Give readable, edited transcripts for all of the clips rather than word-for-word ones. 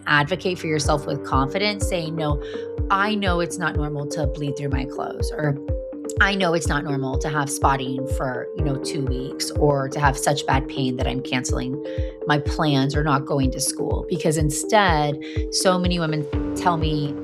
advocate for yourself with confidence, saying, no, I know it's not normal to bleed through my clothes, or I know it's not normal to have spotting for, 2 weeks, or to have such bad pain that I'm canceling my plans or not going to school. Because instead, so many women tell me,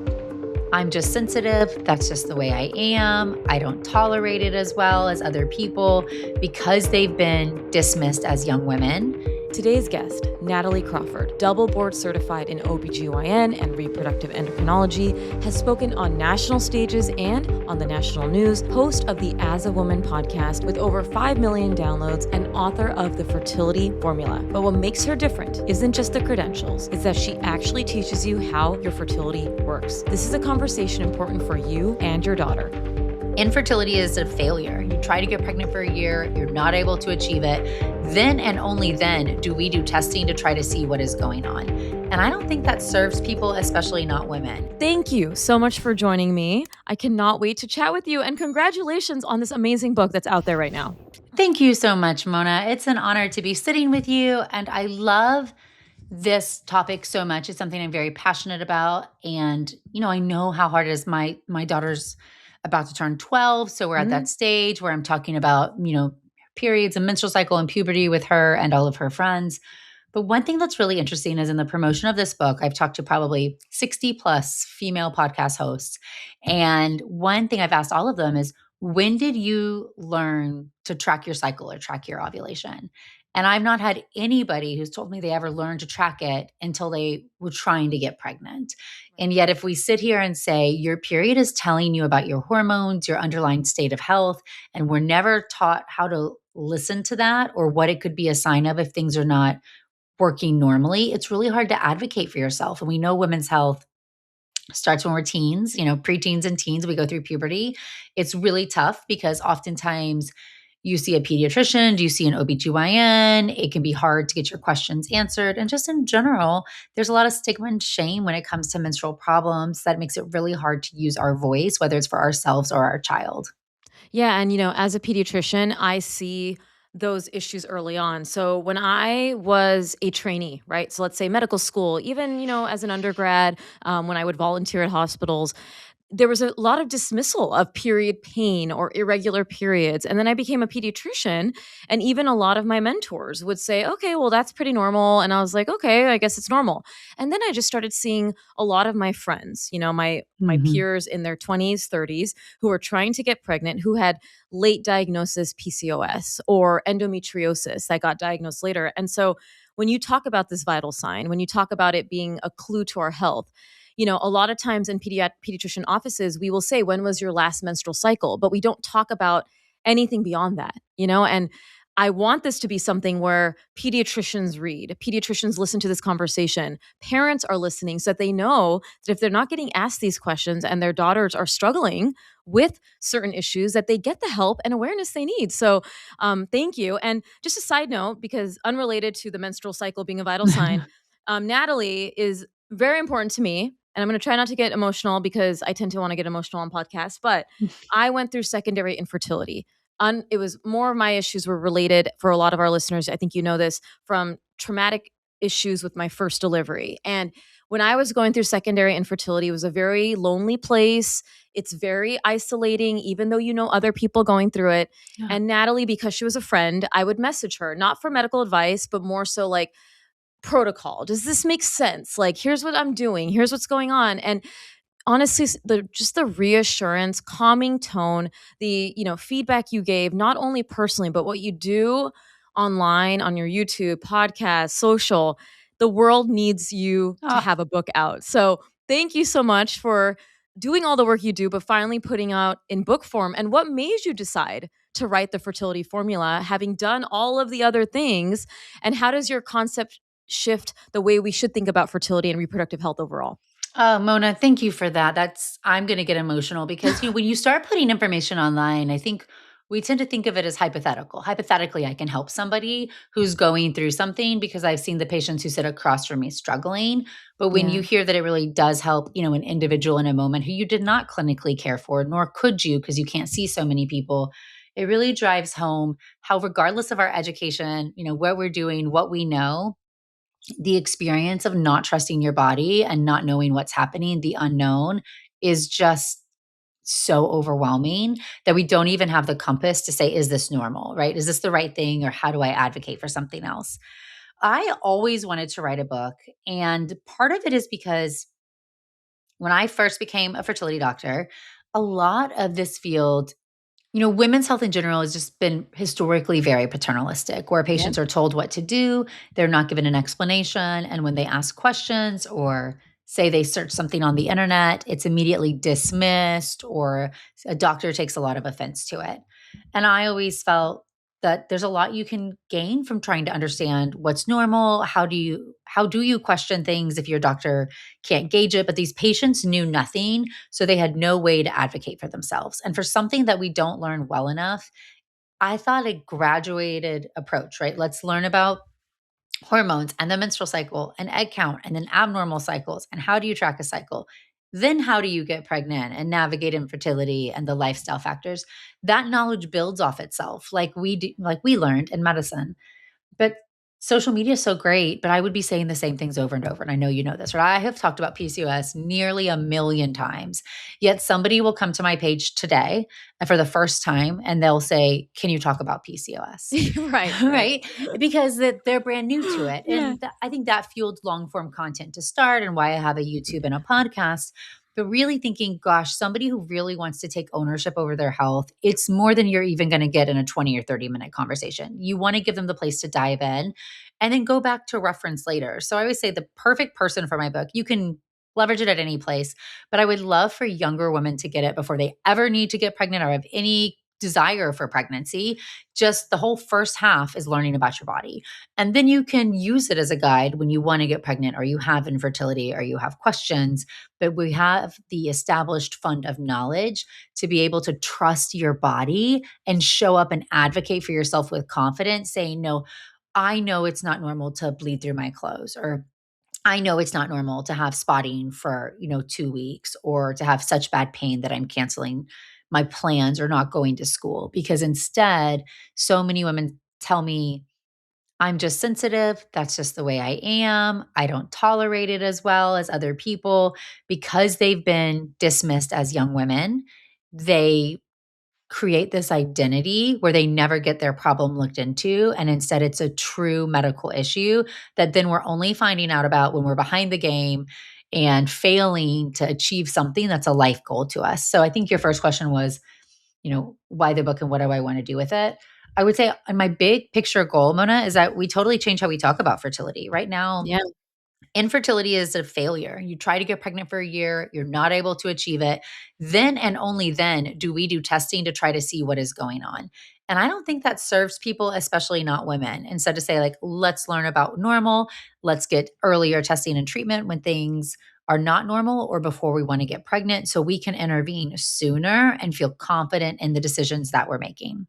I'm just sensitive. That's just the way I am. I don't tolerate it as well as other people because they've been dismissed as young women. Today's guest, Natalie Crawford, double board certified in OBGYN and reproductive endocrinology, has spoken on national stages and on the national news, host of the As a Woman podcast with over 5 million downloads, and author of the Fertility Formula. But what makes her different isn't just the credentials, it's that she actually teaches you how your fertility works. This is a conversation important for you and your daughter. Infertility is a failure. You try to get pregnant for a year, you're not able to achieve it. Then and only then do we do testing to try to see what is going on. And I don't think that serves people, especially not women. Thank you so much for joining me. I cannot wait to chat with you, and congratulations on this amazing book that's out there right now. Thank you so much, Mona. It's an honor to be sitting with you, and I love this topic so much. It's something I'm very passionate about. And, I know how hard it is. My daughter's about to turn 12. So we're at that stage where I'm talking about, periods and menstrual cycle and puberty with her and all of her friends. But one thing that's really interesting is in the promotion of this book, I've talked to probably 60 plus female podcast hosts. And one thing I've asked all of them is, when did you learn to track your cycle or track your ovulation? And I've not had anybody who's told me they ever learned to track it until they were trying to get pregnant. And yet, if we sit here and say your period is telling you about your hormones, your underlying state of health, and we're never taught how to listen to that or what it could be a sign of if things are not working normally, it's really hard to advocate for yourself. And we know women's health starts when we're teens, preteens and teens, we go through puberty. It's really tough because oftentimes you see a pediatrician, do you see an OBGYN? It can be hard to get your questions answered. And just in general, there's a lot of stigma and shame when it comes to menstrual problems that makes it really hard to use our voice, whether it's for ourselves or our child. Yeah. And, as a pediatrician, I see those issues early on. So when I was a trainee, right? So let's say medical school, even, as an undergrad, when I would volunteer at hospitals, there was a lot of dismissal of period pain or irregular periods. And then I became a pediatrician, and even a lot of my mentors would say, okay, well, that's pretty normal. And I was like, okay, I guess it's normal. And then I just started seeing a lot of my friends, my peers in their 20s, 30s, who were trying to get pregnant, who had late diagnosis PCOS or endometriosis that got diagnosed later. And so when you talk about this vital sign, when you talk about it being a clue to our health, a lot of times in pediatrician offices, we will say, when was your last menstrual cycle? But we don't talk about anything beyond that, and I want this to be something where pediatricians read, pediatricians listen to this conversation, parents are listening so that they know that if they're not getting asked these questions and their daughters are struggling with certain issues, that they get the help and awareness they need. So thank you. And just a side note, because unrelated to the menstrual cycle being a vital sign, Natalie is very important to me. And I'm going to try not to get emotional because I tend to want to get emotional on podcasts, but I went through secondary infertility. It was more of my issues were related, for a lot of our listeners, I think you know this, from traumatic issues with my first delivery. And when I was going through secondary infertility, it was a very lonely place. It's very isolating, even though you know other people going through it. Yeah. And Natalie, because she was a friend, I would message her, not for medical advice, but more so like, protocol. Does this make sense? Like, here's what I'm doing. Here's what's going on. And honestly, the reassurance, calming tone, the, feedback you gave, not only personally, but what you do online on your YouTube, podcast, social, the world needs you to have a book out. So thank you so much for doing all the work you do, but finally putting out in book form. And what made you decide to write the Fertility Formula, having done all of the other things? And how does your concept shift the way we should think about fertility and reproductive health overall? Mona, thank you for that. I'm going to get emotional because when you start putting information online, I think we tend to think of it as hypothetical. Hypothetically, I can help somebody who's going through something because I've seen the patients who sit across from me struggling. But when you hear that it really does help, an individual in a moment who you did not clinically care for, nor could you because you can't see so many people, it really drives home how regardless of our education, what we're doing, what we know, the experience of not trusting your body and not knowing what's happening, the unknown, is just so overwhelming that we don't even have the compass to say, is this normal, right? Is this the right thing? Or how do I advocate for something else? I always wanted to write a book. And part of it is because when I first became a fertility doctor, a lot of this field, women's health in general has just been historically very paternalistic, where Yep. patients are told what to do. They're not given an explanation. And when they ask questions or say they search something on the internet, it's immediately dismissed, or a doctor takes a lot of offense to it. And I always felt that there's a lot you can gain from trying to understand what's normal. How do you question things if your doctor can't gauge it? But these patients knew nothing, so they had no way to advocate for themselves. And for something that we don't learn well enough, I thought a graduated approach, right? Let's learn about hormones and the menstrual cycle and egg count and then abnormal cycles and how do you track a cycle? Then how do you get pregnant and navigate infertility and the lifestyle factors? That knowledge builds off itself, like we learned in medicine. But social media is so great, but I would be saying the same things over and over. And I know you know this, right? I have talked about PCOS nearly a million times. Yet somebody will come to my page today and for the first time and they'll say, "Can you talk about PCOS?" Right, right. Right? Because they're brand new to it. Yeah. And I think that fueled long form content to start and why I have a YouTube and a podcast. But really thinking, gosh, somebody who really wants to take ownership over their health, it's more than you're even going to get in a 20 or 30-minute conversation. You want to give them the place to dive in and then go back to reference later. So I always say the perfect person for my book, you can leverage it at any place, but I would love for younger women to get it before they ever need to get pregnant or have any desire for pregnancy. Just the whole first half is learning about your body. And then you can use it as a guide when you want to get pregnant or you have infertility or you have questions. But we have the established fund of knowledge to be able to trust your body and show up and advocate for yourself with confidence, saying, no, I know it's not normal to bleed through my clothes, or I know it's not normal to have spotting for, 2 weeks, or to have such bad pain that I'm canceling my plans or not going to school. Because instead, so many women tell me, I'm just sensitive. That's just the way I am. I don't tolerate it as well as other people because they've been dismissed as young women. They create this identity where they never get their problem looked into. And instead, it's a true medical issue that then we're only finding out about when we're behind the game and failing to achieve something that's a life goal to us. So I think your first question was, why the book and what do I want to do with it? I would say my big picture goal, Mona, is that we totally change how we talk about fertility. Right now, Yeah. infertility is a failure. You try to get pregnant for a year, you're not able to achieve it. Then and only then do we do testing to try to see what is going on. And I don't think that serves people, especially not women. Instead to say, like, let's learn about normal, let's get earlier testing and treatment when things are not normal or before we want to get pregnant so we can intervene sooner and feel confident in the decisions that we're making.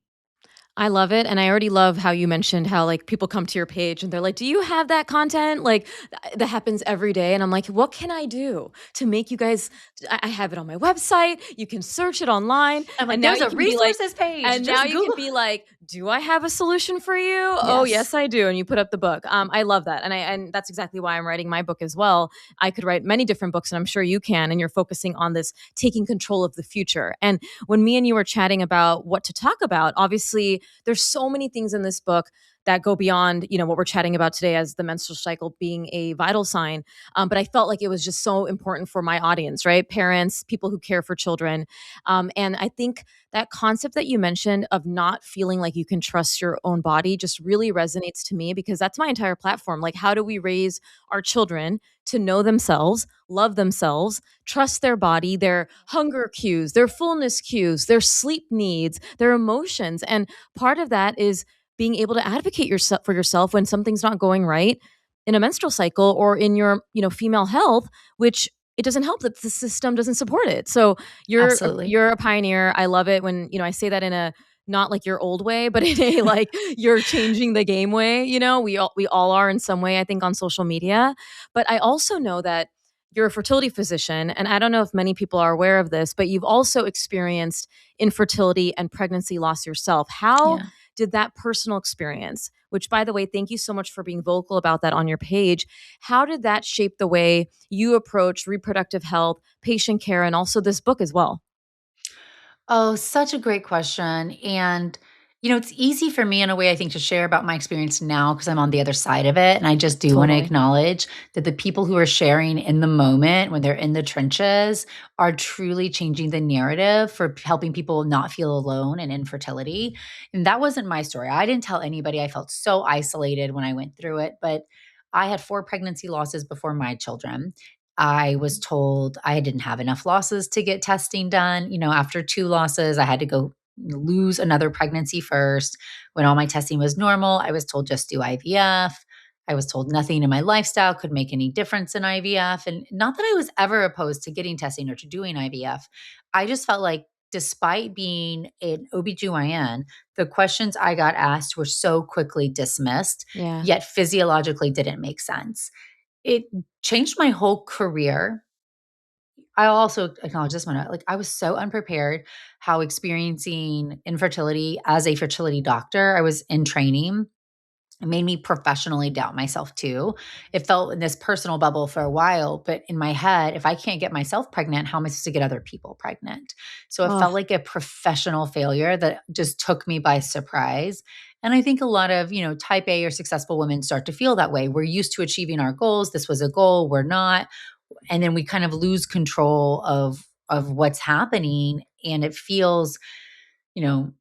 I love it, and I already love how you mentioned how, like, people come to your page and they're like, "Do you have that content?" Like, that happens every day, and I'm like, "What can I do to make you guys?" I have it on my website, you can search it online, I'm like, and now there's you a can be like resources page. and now Just you can Google. be like, "Do I have a solution for you?" "Oh, Yes, yes, I do," and you put up the book. I love that, and that's exactly why I'm writing my book as well. I could write many different books, and I'm sure you can, and you're focusing on this taking control of the future. And when me and you were chatting about what to talk about, obviously there's so many things in this book that go beyond, what we're chatting about today as the menstrual cycle being a vital sign. But I felt like it was just so important for my audience, right? Parents, people who care for children. And I think that concept that you mentioned of not feeling like you can trust your own body just really resonates to me because that's my entire platform. Like, how do we raise our children to know themselves, love themselves, trust their body, their hunger cues, their fullness cues, their sleep needs, their emotions? And part of that is being able to advocate yourself for yourself when something's not going right in a menstrual cycle or in your, female health, which it doesn't help that the system doesn't support it. So absolutely. you're a pioneer. I love it when, I say that in a not like your old way, but in a like you're changing the game way. We all are in some way, I think, on social media. But I also know that you're a fertility physician, and I don't know if many people are aware of this, but you've also experienced infertility and pregnancy loss yourself. How Yeah. did that personal experience, which by the way, thank you so much for being vocal about that on your page. How did that shape the way you approach reproductive health, patient care, and also this book as well? Oh, such a great question. And, it's easy for me in a way, I think, to share about my experience now because I'm on the other side of it. And I just do want to Totally. acknowledge that the people who are sharing in the moment when they're in the trenches are truly changing the narrative for helping people not feel alone in infertility. And that wasn't my story. I didn't tell anybody. I felt so isolated when I went through it. But I had 4 pregnancy losses before my children. I was told I didn't have enough losses to get testing done. After 2 losses, I had to go lose another pregnancy first. When all my testing was normal, I was told just do IVF. I was told nothing in my lifestyle could make any difference in IVF. And not that I was ever opposed to getting testing or to doing IVF. I just felt like, despite being an OBGYN, the questions I got asked were so quickly dismissed, Yeah. yet physiologically didn't make sense. It changed my whole career. I'll also acknowledge this one, like, I was so unprepared how experiencing infertility as a fertility doctor, I was in training. It made me professionally doubt myself too. It felt in this personal bubble for a while, but in my head, if I can't get myself pregnant, how am I supposed to get other people pregnant? So it felt Oh, like a professional failure that just took me by surprise. And I think a lot of, type A or successful women start to feel that way. We're used to achieving our goals. This was a goal, we're not. And then we kind of lose control of what's happening, and it feels, you know,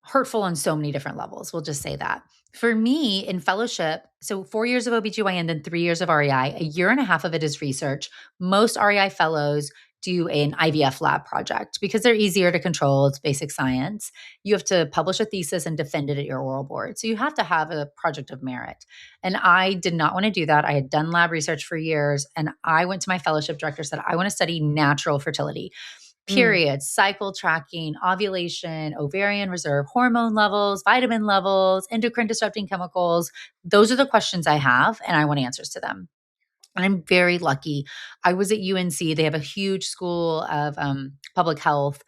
hurtful on so many different levels. We'll just say that. For me in fellowship, so 4 years of OBGYN, then 3 years of REI, a year and a half of it is research. Most REI fellows do an IVF lab project because they're easier to control. It's basic science. You have to publish a thesis and defend it at your oral board. So you have to have a project of merit. And I did not want to do that. I had done lab research for years. And I went to my fellowship director, said, I want to study natural fertility, mm, periods, cycle tracking, ovulation, ovarian reserve hormone levels, vitamin levels, endocrine disrupting chemicals. Those are the questions I have, and I want answers to them. And I'm very lucky. I was at UNC. They have a huge school of public health.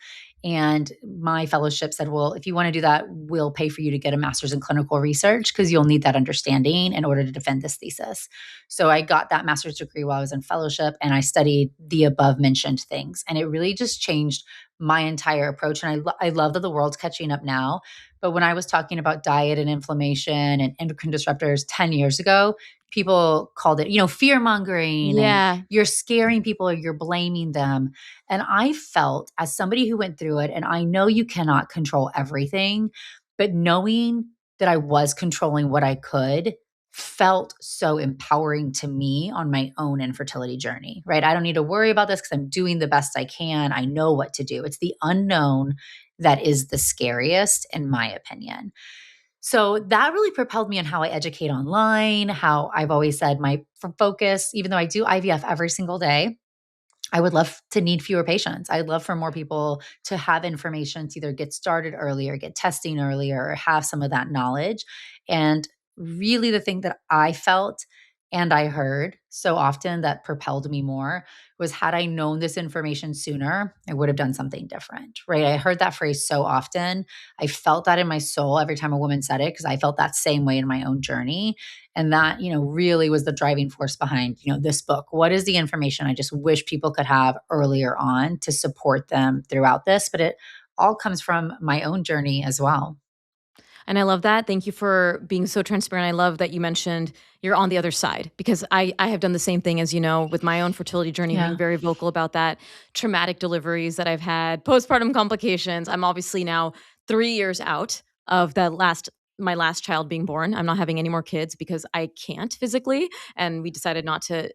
And my fellowship said, well, if you want to do that, we'll pay for you to get a master's in clinical research because you'll need that understanding in order to defend this thesis. So I got that master's degree while I was in fellowship, and I studied the above mentioned things. And it really just changed my entire approach. And I love that the world's catching up now. But when I was talking about diet and inflammation and endocrine disruptors 10 years ago, people called it, fear mongering, and yeah. you're scaring people or you're blaming them. And I felt, as somebody who went through it, and I know you cannot control everything, but knowing that I was controlling what I could felt so empowering to me on my own infertility journey, right? I don't need to worry about this because I'm doing the best I can. I know what to do. It's the unknown that is the scariest, in my opinion. So that really propelled me in how I educate online, how I've always said my focus, even though I do IVF every single day, I would love to need fewer patients. I'd love for more people to have information to either get started earlier, get testing earlier, or have some of that knowledge. And really, the thing that I felt and I heard so often that propelled me more was, had I known this information sooner, I would have done something different, right? I heard that phrase so often. I felt that in my soul every time a woman said it because I felt that same way in my own journey. And that, really was the driving force behind, this book. What is the information I just wish people could have earlier on to support them throughout this? But it all comes from my own journey as well. And I love that. Thank you for being so transparent. I love that you mentioned you're on the other side because I have done the same thing as you know with my own fertility journey, being Yeah. very vocal about that, traumatic deliveries that I've had, postpartum complications. I'm obviously now 3 years out of my last child being born. I'm not having any more kids because I can't physically, and we decided not to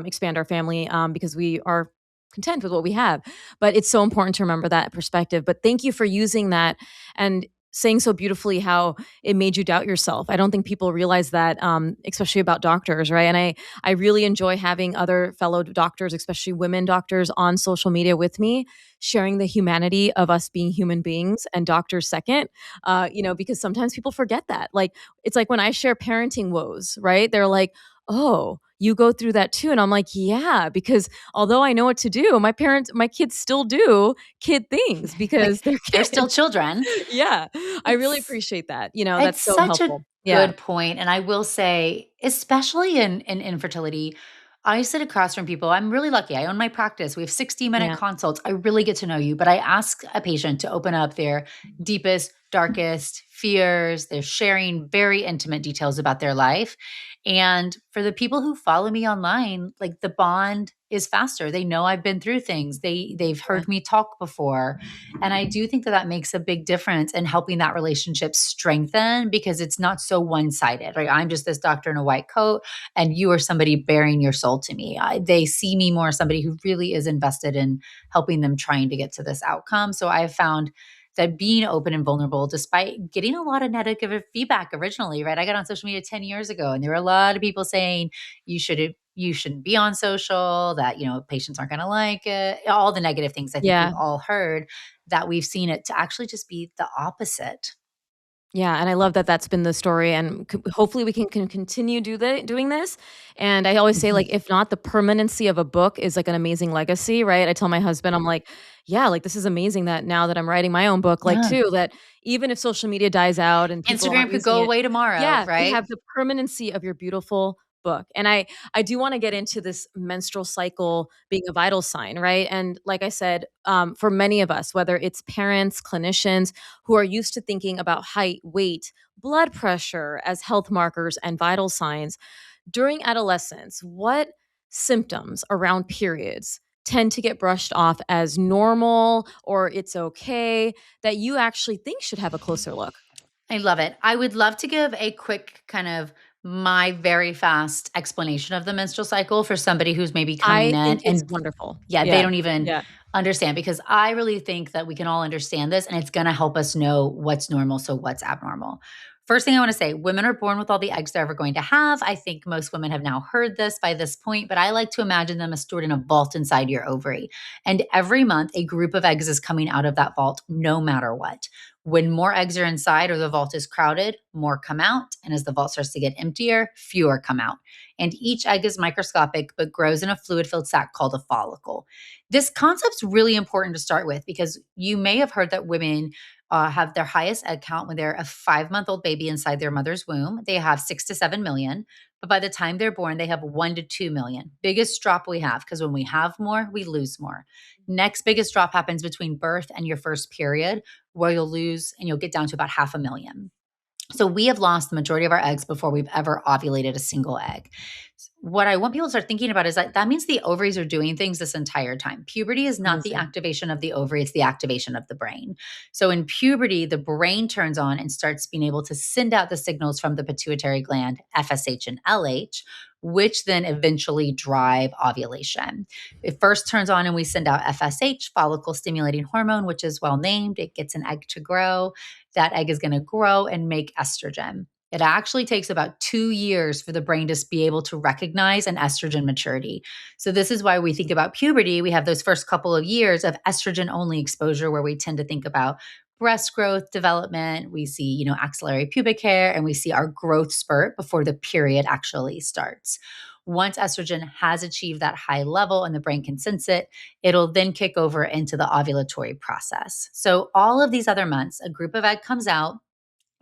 expand our family because we are content with what we have. But it's so important to remember that perspective. But thank you for using that and saying so beautifully how it made you doubt yourself. I don't think people realize that, especially about doctors, right? And I really enjoy having other fellow doctors, especially women doctors, on social media with me, sharing the humanity of us being human beings and doctors second. Because sometimes people forget that. Like it's like when I share parenting woes, right? They're like, "Oh, you go through that too? And I'm like, yeah, because although I know what to do, my kids still do kid things because Like they're they're still kids. children. Yeah. I really It's appreciate that. it's That's so such a helpful. Yeah. good point, and I will say, especially in infertility, I sit across from people. I'm really lucky. I own my practice. We have 60-minute Yeah. consults. I really get to know you, but I ask a patient to open up their deepest, darkest fears. They're sharing very intimate details about their life. And for the people who follow me online, like the bond is faster. They know I've been through things. They've Yeah. heard me talk before. And I do think that that makes a big difference in helping that relationship strengthen because it's not so one sided, right? I'm just this doctor in a white coat and you are somebody bearing your soul to me. They see me more as somebody who really is invested in helping them trying to get to this outcome. So I've found that being open and vulnerable, despite getting a lot of negative feedback originally, right? I got on social media 10 years ago and there were a lot of people saying you shouldn't be on social, that, patients aren't going to like it, all the negative things I think we've Yeah. all heard, that we've seen it to actually just be the opposite. Yeah, and I love that that's been the story, and hopefully we can continue doing this. And I always say, like, Mhm. if not, the permanency of a book is like an amazing legacy, right? I tell my husband, I'm like, yeah, like this is amazing that now that I'm writing my own book, like Yeah. too, that even if social media dies out and people Instagram aren't could using go it, away tomorrow, yeah, you right? have the permanency of your beautiful book. And I do want to get into this menstrual cycle being a vital sign, right? And like I said, for many of us, whether it's parents, clinicians who are used to thinking about height, weight, blood pressure as health markers and vital signs, during adolescence, what symptoms around periods tend to get brushed off as normal or it's okay that you actually think should have a closer look? I love it. I would love to give a quick kind of my very fast explanation of the menstrual cycle for somebody who's maybe coming I in think it's and wonderful. yeah, they Yeah. don't even Yeah. understand because I really think that we can all understand this and it's going to help us know what's normal, so what's abnormal. First thing I want to say, women are born with all the eggs they're ever going to have. I think most women have now heard this by this point, but I like to imagine them as stored in a vault inside your ovary. And every month, a group of eggs is coming out of that vault, no matter what. When more eggs are inside or the vault is crowded, more come out. And as the vault starts to get emptier, fewer come out. And each egg is microscopic, but grows in a fluid filled sac called a follicle. This concept's really important to start with because you may have heard that women have their highest egg count when they're a 5-month-old baby inside their mother's womb. They have 6 to 7 million. But by the time they're born, they have 1 to 2 million. Biggest drop we have because when we have more, we lose more. Next biggest drop happens between birth and your first period, where you'll lose and you'll get down to about 500,000. So we have lost the majority of our eggs before we've ever ovulated a single egg. What I want people to start thinking about is that means the ovaries are doing things this entire time. Puberty is not the Amazing. activation of the ovary, it's the activation of the brain. So in puberty, the brain turns on and starts being able to send out the signals from the pituitary gland, FSH and LH, which then eventually drive ovulation. It first turns on and we send out FSH, follicle stimulating hormone, which is well named. It gets an egg to grow. That egg is going to grow and make estrogen. It actually takes about 2 years for the brain to be able to recognize an estrogen maturity. So, this is why we think about puberty. We have those first couple of years of estrogen only exposure where we tend to think about breast growth development. We see, axillary pubic hair, and we see our growth spurt before the period actually starts. Once estrogen has achieved that high level and the brain can sense it, it'll then kick over into the ovulatory process. So, all of these other months, a group of egg comes out,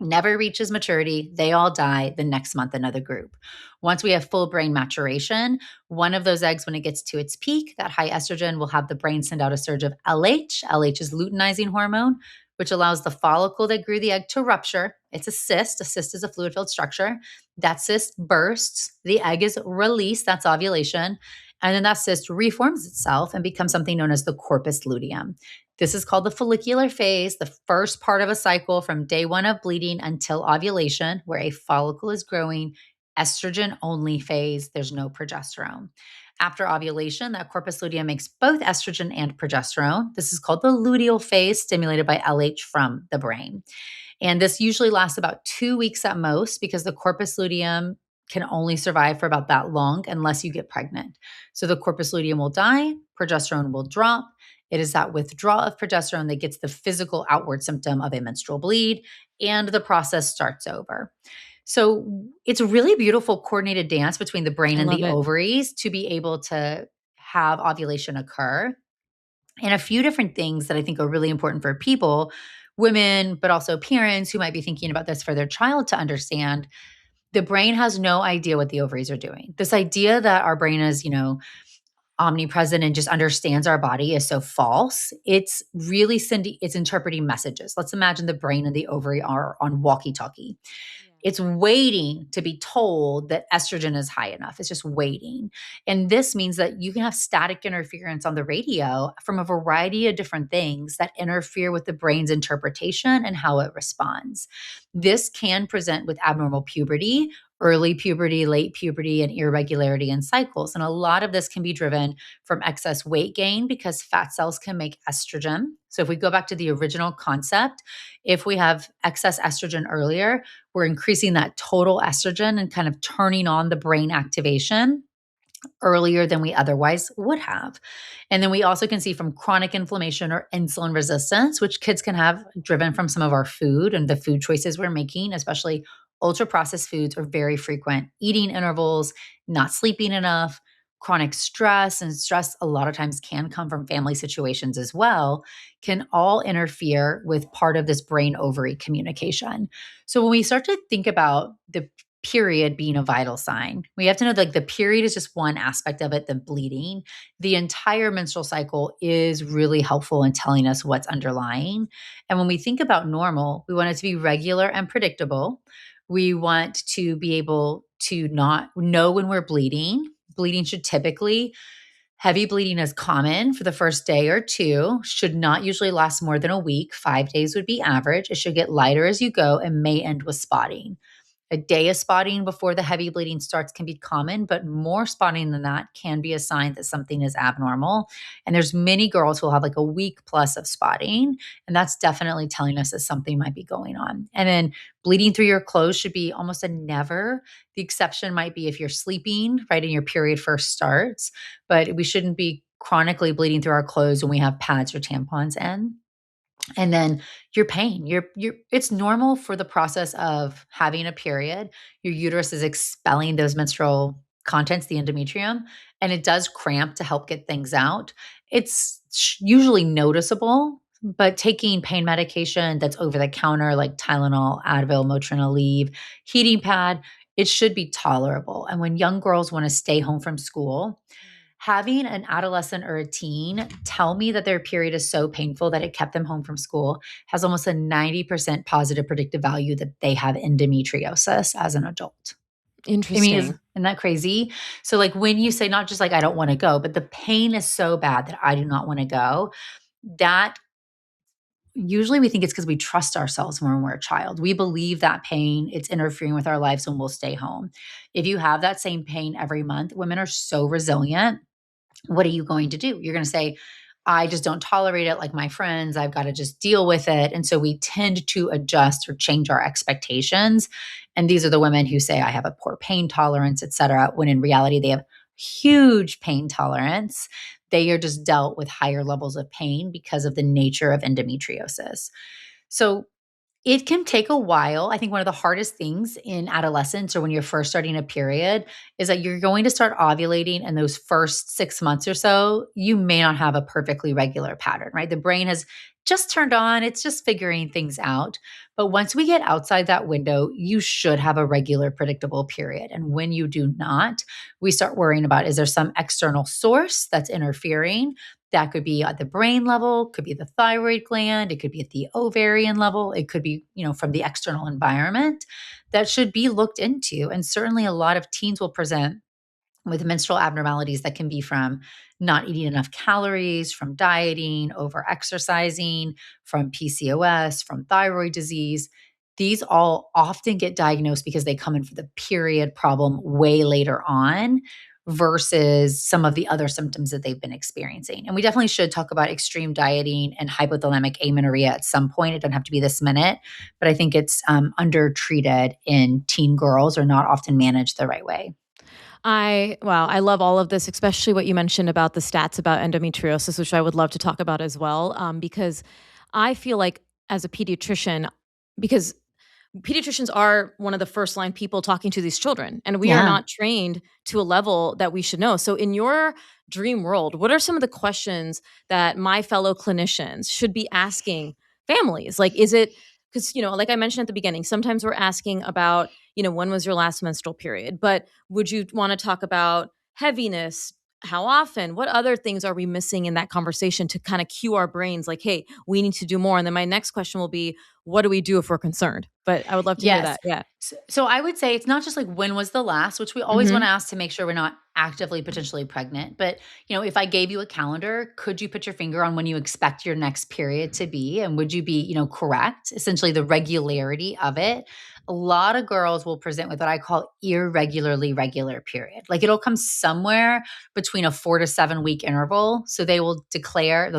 never reaches maturity. They all die. The next month, another group. Once we have full brain maturation, one of those eggs, when it gets to its peak, that high estrogen will have the brain send out a surge of LH. LH is luteinizing hormone, which allows the follicle that grew the egg to rupture. It's a cyst. A cyst is a fluid filled structure. That cyst bursts. The egg is released. That's ovulation. And then that cyst reforms itself and becomes something known as the corpus luteum. This is called the follicular phase, the first part of a cycle from day one of bleeding until ovulation, where a follicle is growing, estrogen only phase. There's no progesterone. After ovulation, that corpus luteum makes both estrogen and progesterone. This is called the luteal phase, stimulated by LH from the brain. And this usually lasts about 2 weeks at most because the corpus luteum can only survive for about that long unless you get pregnant. So the corpus luteum will die, progesterone will drop. It is that withdrawal of progesterone that gets the physical outward symptom of a menstrual bleed, and the process starts over. So it's a really beautiful coordinated dance between the brain I and love the it. ovaries to be able to have ovulation occur. And a few different things that I think are really important for people, women, but also parents who might be thinking about this for their child to understand. The brain has no idea what the ovaries are doing. This idea that our brain is, omnipresent and just understands our body is so false. It's really sending, it's interpreting messages. Let's imagine the brain and the ovary are on walkie talkie. Yeah. It's waiting to be told that estrogen is high enough. It's just waiting. And this means that you can have static interference on the radio from a variety of different things that interfere with the brain's interpretation and how it responds. This can present with abnormal puberty, early puberty, late puberty, and irregularity in cycles. And a lot of this can be driven from excess weight gain because fat cells can make estrogen. So if we go back to the original concept, if we have excess estrogen earlier, we're increasing that total estrogen and kind of turning on the brain activation earlier than we otherwise would have. And then we also can see from chronic inflammation or insulin resistance, which kids can have driven from some of our food and the food choices we're making, especially ultra processed foods or very frequent eating intervals, not sleeping enough, chronic stress, and stress a lot of times can come from family situations as well, can all interfere with part of this brain ovary communication. So when we start to think about the period being a vital sign. We have to know like the period is just one aspect of it, the bleeding. The entire menstrual cycle is really helpful in telling us what's underlying. And when we think about normal, we want it to be regular and predictable. We want to be able to not know when we're bleeding. Bleeding should typically Heavy bleeding is common for the first day or two, should not usually last more than a week. 5 days would be average. It should get lighter as you go and may end with spotting. A day of spotting before the heavy bleeding starts can be common, but more spotting than that can be a sign that something is abnormal. And there's many girls who will have like a week plus of spotting, and that's definitely telling us that something might be going on. And then bleeding through your clothes should be almost a never. The exception might be if you're sleeping right and your period first starts, but we shouldn't be chronically bleeding through our clothes when we have pads or tampons in. And then your pain, you're it's normal for the process of having a period. Your uterus is expelling those menstrual contents, the endometrium, and it does cramp to help get things out. It's usually noticeable, but taking pain medication that's over the counter like Tylenol, Advil, Motrin, Aleve, heating pad, it should be tolerable. And when young girls want to stay home from school, having an adolescent or a teen tell me that their period is so painful that it kept them home from school has almost a 90% positive predictive value that they have endometriosis as an adult. I mean, Interesting. isn't that crazy? So, like, when you say not just like, I don't want to go, but the pain is so bad that I do not want to go, that usually we think it's because we trust ourselves more when we're a child. We believe that pain, it's interfering with our lives and we'll stay home. If you have that same pain every month, women are so resilient. What are you going to do? You're going to say, I just don't tolerate it like my friends. I've got to just deal with it. And so we tend to adjust or change our expectations. And these are the women who say, I have a poor pain tolerance, et cetera, when in reality, they have huge pain tolerance. They are just dealt with higher levels of pain because of the nature of endometriosis. So it can take a while. I think one of the hardest things in adolescence or when you're first starting a period is that you're going to start ovulating in those first 6 months or so. You may not have a perfectly regular pattern, right? The brain has just turned on, it's just figuring things out. But once we get outside that window, you should have a regular, predictable period. And when you do not, we start worrying about is there some external source that's interfering? That could be at the brain level, could be the thyroid gland, it could be at the ovarian level, it could be, from the external environment that should be looked into. And certainly a lot of teens will present with menstrual abnormalities that can be from not eating enough calories, from dieting, over exercising, from PCOS, from thyroid disease. These all often get diagnosed because they come in for the period problem way later on versus some of the other symptoms that they've been experiencing. And we definitely should talk about extreme dieting and hypothalamic amenorrhea at some point. It doesn't have to be this minute, but I think it's undertreated in teen girls or not often managed the right way. I love all of this, especially what you mentioned about the stats about endometriosis, which I would love to talk about as well, because I feel like as a pediatrician, because pediatricians are one of the first line people talking to these children, and we are Yeah. not trained to a level that we should know. So in your dream world, what are some of the questions that my fellow clinicians should be asking families? Like, is it because, like I mentioned at the beginning, sometimes we're asking about, when was your last menstrual period? But would you want to talk about heaviness? How often? What other things are we missing in that conversation to kind of cue our brains like, hey, we need to do more? And then my next question will be, what do we do if we're concerned? But I would love to hear Yes. that. Yeah. So I would say it's not just like when was the last, which we always want Mhm. to ask to make sure we're not actively potentially pregnant. But, if I gave you a calendar, could you put your finger on when you expect your next period to be? And would you be, correct? Essentially, the regularity of it. A lot of girls will present with what I call irregularly regular period. Like it'll come somewhere between a 4 to 7 week interval. So they'll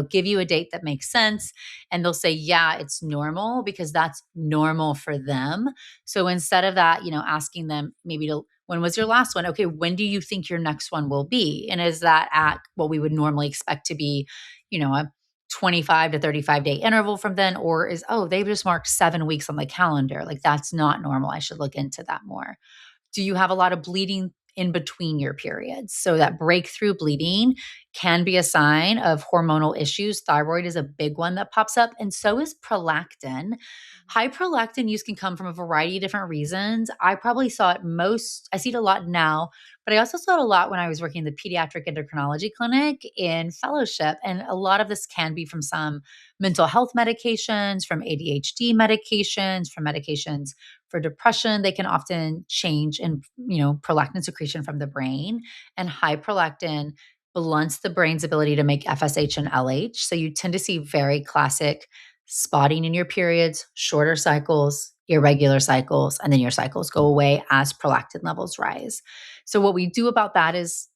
give you a date that makes sense and they'll say, yeah, it's normal because that's normal for them. So instead of that, asking them maybe to, when was your last one? Okay, when do you think your next one will be? And is that at what we would normally expect to be, a 25 to 35-day interval from then? Or they've just marked 7 weeks on the calendar. Like that's not normal. I should look into that more. Do you have a lot of bleeding in between your periods? So that breakthrough bleeding can be a sign of hormonal issues. Thyroid is a big one that pops up, and so is prolactin. High prolactin use can come from a variety of different reasons. I see it a lot now, but I also saw it a lot when I was working in the pediatric endocrinology clinic in fellowship. And a lot of this can be from some mental health medications, from ADHD medications, from medications for depression. They can often change in, prolactin secretion from the brain. And high prolactin blunts the brain's ability to make FSH and LH. So you tend to see very classic spotting in your periods, shorter cycles, irregular cycles, and then your cycles go away as prolactin levels rise. So what we do about that is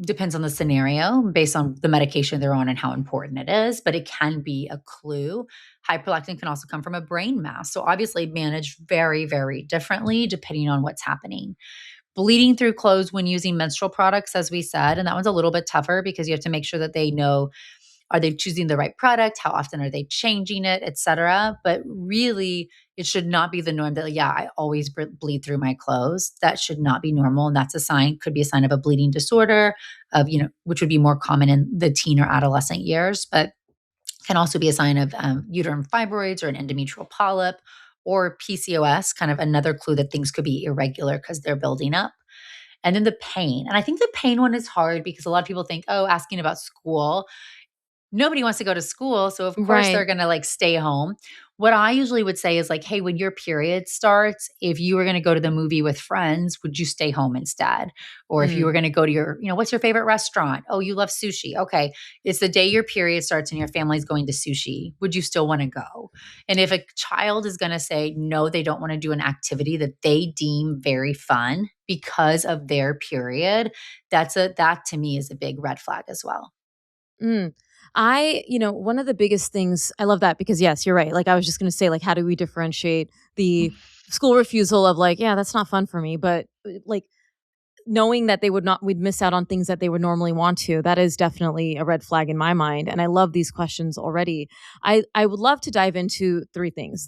depends on the scenario based on the medication they're on and how important it is, but it can be a clue. Hyperlactin can also come from a brain mass. So obviously managed very, very differently depending on what's happening. Bleeding through clothes when using menstrual products, as we said, and that one's a little bit tougher because you have to make sure that they know, are they choosing the right product? How often are they changing it, et cetera? But really, it should not be the norm that, yeah, I always bleed through my clothes. That should not be normal. And that's could be a sign of a bleeding disorder, which would be more common in the teen or adolescent years, but can also be a sign of uterine fibroids or an endometrial polyp or PCOS, kind of another clue that things could be irregular because they're building up. And then the pain. And I think the pain one is hard because a lot of people think, oh, asking about school, nobody wants to go to school. So of course they're Right. going to like stay home. What I usually would say is like, hey, when your period starts, if you were going to go to the movie with friends, would you stay home instead? Or if you Mm. were going to go to what's your favorite restaurant? Oh, you love sushi. Okay. It's the day your period starts and your family's going to sushi. Would you still want to go? And if a child is going to say, no, they don't want to do an activity that they deem very fun because of their period, that to me is a big red flag as well. Mm. One of the biggest things, I love that because yes, you're right. Like I was just going to say, like, how do we differentiate the school refusal of like, yeah, that's not fun for me, but like knowing that we'd miss out on things that they would normally want to, that is definitely a red flag in my mind. And I love these questions already. I would love to dive into three things: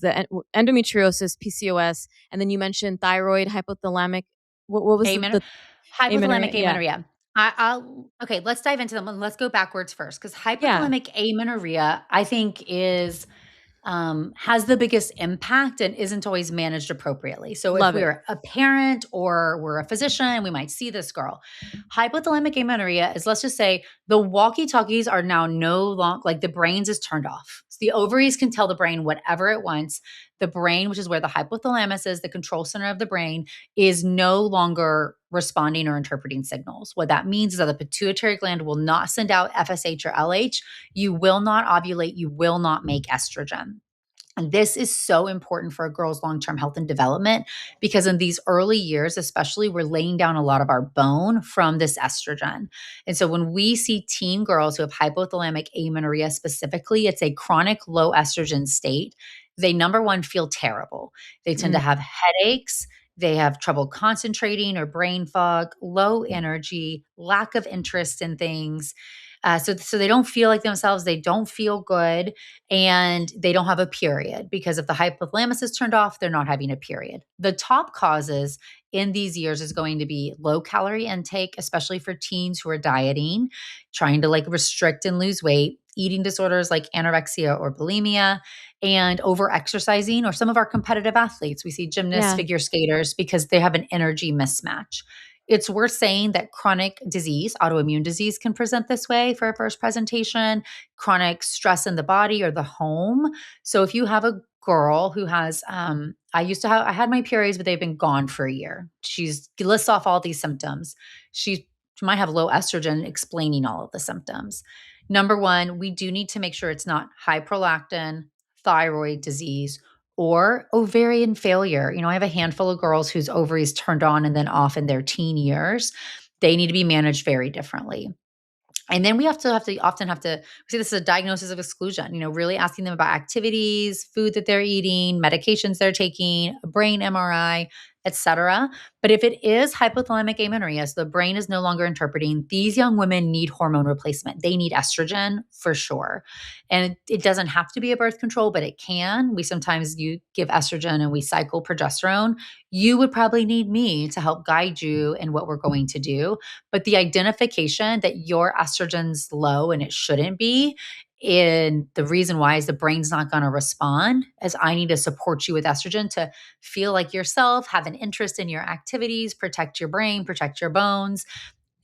endometriosis, PCOS, and then you mentioned thyroid, hypothalamic. What was Amen. the amenorrhea? Hypothalamic Yeah, amenorrhea. Okay, let's dive into them and let's go backwards first because yeah, hypothalamic amenorrhea, I think, has the biggest impact and isn't always managed appropriately. So if love it. we're a parent or we're a physician, we might see this girl. Hypothalamic amenorrhea is, let's just say, the walkie-talkies are now no longer like the brains is turned off. So the ovaries can tell the brain whatever it wants. The brain, which is where the hypothalamus is, the control center of the brain, is no longer responding or interpreting signals. What that means is that the pituitary gland will not send out FSH or LH. You will not ovulate. You will not make estrogen. And this is so important for a girl's long term health and development because in these early years, especially, we're laying down a lot of our bone from this estrogen. And so when we see teen girls who have hypothalamic amenorrhea specifically, it's a chronic low estrogen state. They, number one, feel terrible. They tend to Mm. have headaches. They have trouble concentrating or brain fog, low energy, lack of interest in things. So they don't feel like themselves. They don't feel good, and they don't have a period because if the hypothalamus is turned off, they're not having a period. The top causes in these years is going to be low calorie intake, especially for teens who are dieting, trying to like restrict and lose weight, eating disorders like anorexia or bulimia, and over exercising, or some of our competitive athletes. We see gymnasts, Yeah. figure skaters, because they have an energy mismatch. It's worth saying that chronic disease, autoimmune disease, can present this way for a first presentation, chronic stress in the body or the home. So if you have a girl who has, I had my periods, but they've been gone for a year. She's lists off all these symptoms. She might have low estrogen, explaining all of the symptoms. Number one, we do need to make sure it's not high prolactin, thyroid disease, or ovarian failure. I have a handful of girls whose ovaries turned on and then off in their teen years. They need to be managed very differently. And then we often have to see this as a diagnosis of exclusion, really asking them about activities, food that they're eating, medications they're taking, a brain MRI, etc. But if it is hypothalamic amenorrhea, so the brain is no longer interpreting, these young women need hormone replacement. They need estrogen for sure. And it doesn't have to be a birth control, but it can. We sometimes you give estrogen and we cycle progesterone. You would probably need me to help guide you in what we're going to do. But the identification that your estrogen's low and it shouldn't be, and the reason why is the brain's not going to respond, as I need to support you with estrogen to feel like yourself, have an interest in your activities, protect your brain, protect your bones.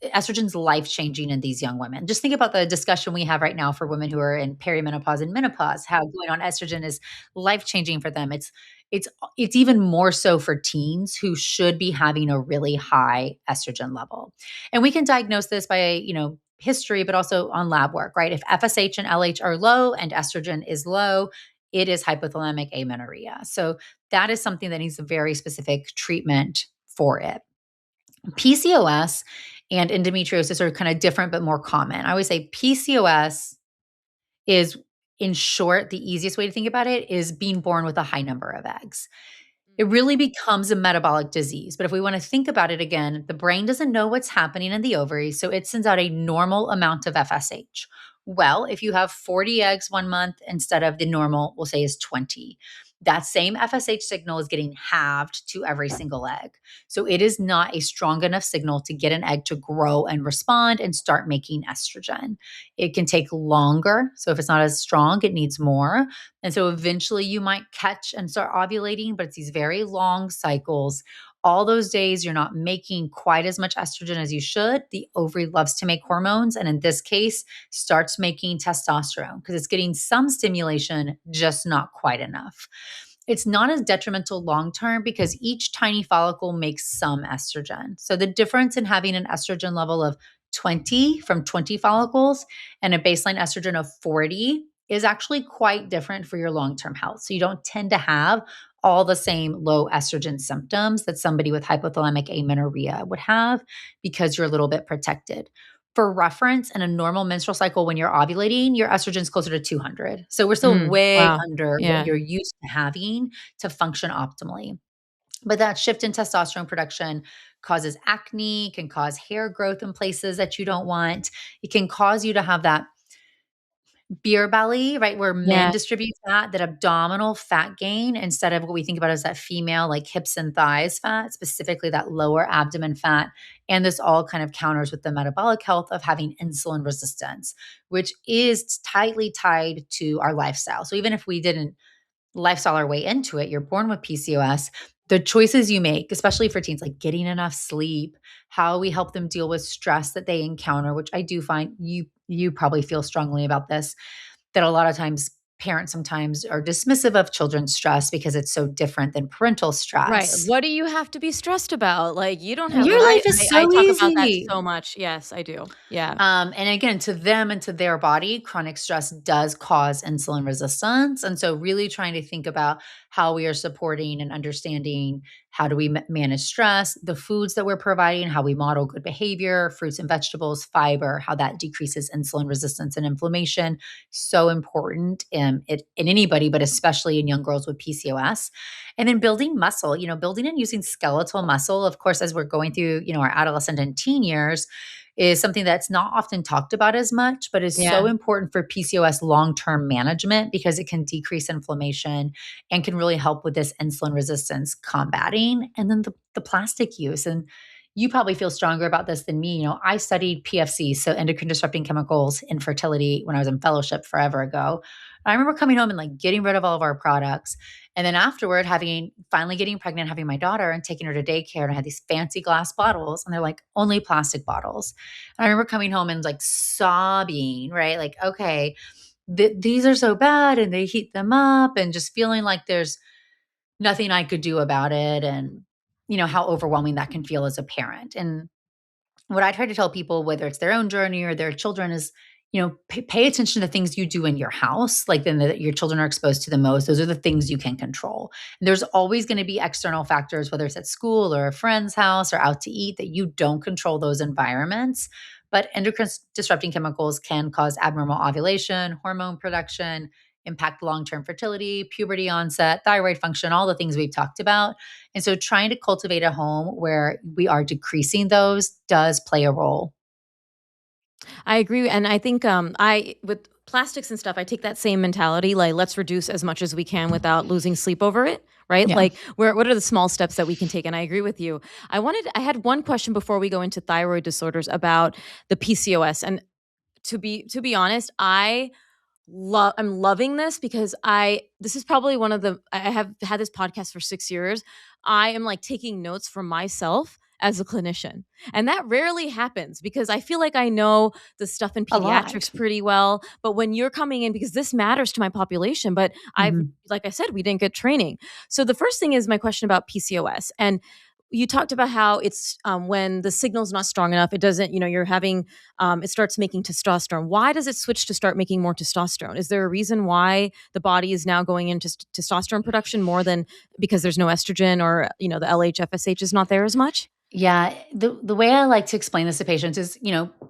Estrogen's life changing in these young women. Just think about the discussion we have right now for women who are in perimenopause and menopause, how going on estrogen is life changing for them. It's it's even more so for teens who should be having a really high estrogen level. And we can diagnose this by, history, but also on lab work, right? If FSH and LH are low and estrogen is low, it is hypothalamic amenorrhea. So that is something that needs a very specific treatment for it. PCOS and endometriosis are kind of different but more common. I always say PCOS is, in short, the easiest way to think about it is being born with a high number of eggs. It really becomes a metabolic disease. But if we want to think about it again, the brain doesn't know what's happening in the ovaries, so it sends out a normal amount of FSH. Well, if you have 40 eggs 1 month instead of the normal, we'll say is 20, that same FSH signal is getting halved to every single egg. So it is not a strong enough signal to get an egg to grow and respond and start making estrogen. It can take longer. So if it's not as strong, it needs more. And so eventually you might catch and start ovulating, but it's these very long cycles. All those days you're not making quite as much estrogen as you should. The ovary loves to make hormones, and in this case, starts making testosterone because it's getting some stimulation, just not quite enough. It's not as detrimental long term because each tiny follicle makes some estrogen. So the difference in having an estrogen level of 20 from 20 follicles and a baseline estrogen of 40 is actually quite different for your long-term health. So you don't tend to have all the same low estrogen symptoms that somebody with hypothalamic amenorrhea would have because you're a little bit protected. For reference, in a normal menstrual cycle, when you're ovulating, your estrogen is closer to 200. So we're still way Wow. under what Yeah. you're used to having to function optimally. But that shift in testosterone production causes acne, can cause hair growth in places that you don't want. It can cause you to have that beer belly, right? Where men Yeah. distribute fat, that abdominal fat gain, instead of what we think about as that female, like hips and thighs fat, specifically that lower abdomen fat. And this all kind of counters with the metabolic health of having insulin resistance, which is tightly tied to our lifestyle. So even if we didn't lifestyle our way into it, you're born with PCOS. The choices you make, especially for teens, like getting enough sleep, how we help them deal with stress that they encounter, which I do find you probably feel strongly about this, that a lot of times parents sometimes are dismissive of children's stress because it's so different than parental Right. stress. What do you have to be stressed about? Like, you don't have that. Your I life is I so talk about that easy. so much. Yes, I do. Yeah. And again, to them and to their body, chronic stress does cause insulin resistance. And so, really trying to think about how we are supporting and understanding how do we manage stress, the foods that we're providing, how we model good behavior, fruits and vegetables, fiber, how that decreases insulin resistance and inflammation. So important in anybody, but especially in young girls with PCOS. And then building muscle, building and using skeletal muscle. Of course, as we're going through, our adolescent and teen years, is something that's not often talked about as much, but is Yeah. so important for PCOS long-term management because it can decrease inflammation and can really help with this insulin resistance combating. And then the plastic use. And you probably feel stronger about this than me. I studied PFC, so endocrine disrupting chemicals in fertility when I was in fellowship forever ago. I remember coming home and like getting rid of all of our products. And then afterward, finally getting pregnant, having my daughter and taking her to daycare. And I had these fancy glass bottles, and they're like only plastic bottles. And I remember coming home and like sobbing, right? Like, okay, these are so bad, and they heat them up, and just feeling like there's nothing I could do about it. And, how overwhelming that can feel as a parent. And what I try to tell people, whether it's their own journey or their children, is, pay attention to things you do in your house, like then that your children are exposed to the most. Those are the things you can control. And there's always going to be external factors, whether it's at school or a friend's house or out to eat, that you don't control those environments. But endocrine disrupting chemicals can cause abnormal ovulation, hormone production, impact long-term fertility, puberty onset, thyroid function, all the things we've talked about. And so trying to cultivate a home where we are decreasing those does play a role. I agree, and I think, I with plastics and stuff, I take that same mentality, like, let's reduce as much as we can without losing sleep over it, right? Yeah. Like, what are the small steps that we can take? And I agree with you. I had one question before we go into thyroid disorders about the PCOS, and to be honest, I'm loving this because this is probably one of the I have had this podcast for 6 years. I am like taking notes for myself as a clinician. And that rarely happens because I feel like I know the stuff in A lot. pediatrics pretty well, but when you're coming in, because this matters to my population, but Mhm. like I said, we didn't get training. So the first thing is my question about PCOS. And you talked about how it's when the signal's not strong enough, it doesn't, you're having, it starts making testosterone. Why does it switch to start making more testosterone? Is there a reason why the body is now going into testosterone production more than because there's no estrogen, or, the LH, FSH is not there as much? Yeah, the way I like to explain this to patients is,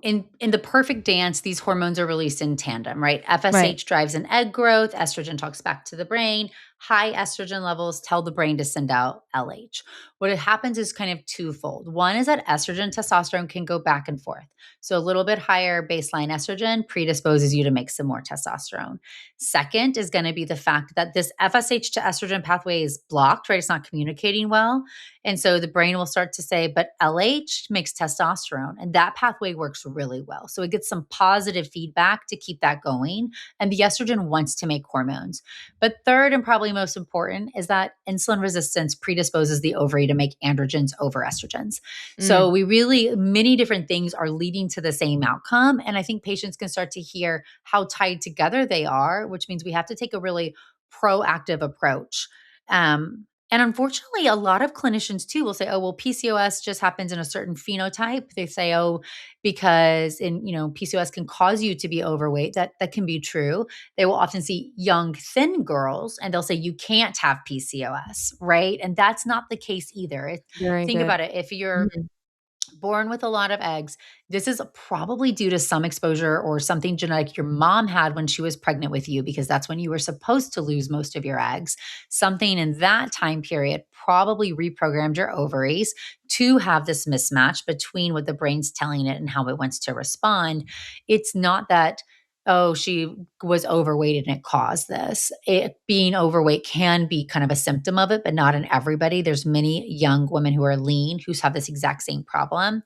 in the perfect dance, these hormones are released in tandem, right? Right. FSH drives an egg growth, estrogen talks back to the brain. High estrogen levels tell the brain to send out LH. What happens is kind of twofold. One is that estrogen, testosterone can go back and forth. So a little bit higher baseline estrogen predisposes you to make some more testosterone. Second is going to be the fact that this FSH to estrogen pathway is blocked, right? It's not communicating well. And so the brain will start to say, but LH makes testosterone, and that pathway works really well. So it gets some positive feedback to keep that going. And the estrogen wants to make hormones. But third, and probably most important, is that insulin resistance predisposes the ovary to make androgens over estrogens. So Mm. we really, many different things are leading to the same outcome. And I think patients can start to hear how tied together they are, which means we have to take a really proactive approach. And unfortunately, a lot of clinicians too will say, oh, well, PCOS just happens in a certain phenotype. They say, oh, because PCOS can cause you to be overweight. That can be true. They will often see young, thin girls and they'll say, you can't have PCOS, right? And that's not the case either. Very Think good. about it. If you're Mhm. born with a lot of eggs, this is probably due to some exposure or something genetic your mom had when she was pregnant with you, because that's when you were supposed to lose most of your eggs. Something in that time period probably reprogrammed your ovaries to have this mismatch between what the brain's telling it and how it wants to respond. It's not that, oh, she was overweight and it caused this. Being overweight can be kind of a symptom of it, but not in everybody. There's many young women who are lean who have this exact same problem.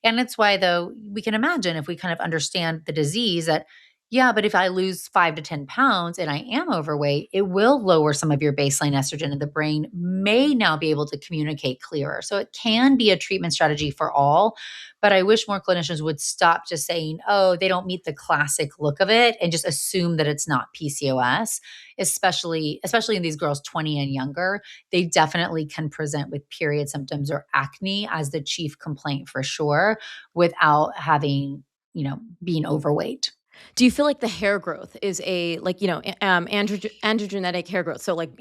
And it's why, though, we can imagine if we kind of understand the disease that, yeah, but if I lose 5 to 10 pounds and I am overweight, it will lower some of your baseline estrogen, and the brain may now be able to communicate clearer. So it can be a treatment strategy for all. But I wish more clinicians would stop just saying, oh, they don't meet the classic look of it, and just assume that it's not PCOS, especially in these girls 20 and younger. They definitely can present with period symptoms or acne as the chief complaint for sure, without having, being overweight. Do you feel like the hair growth is a like, androgenetic hair growth? So like,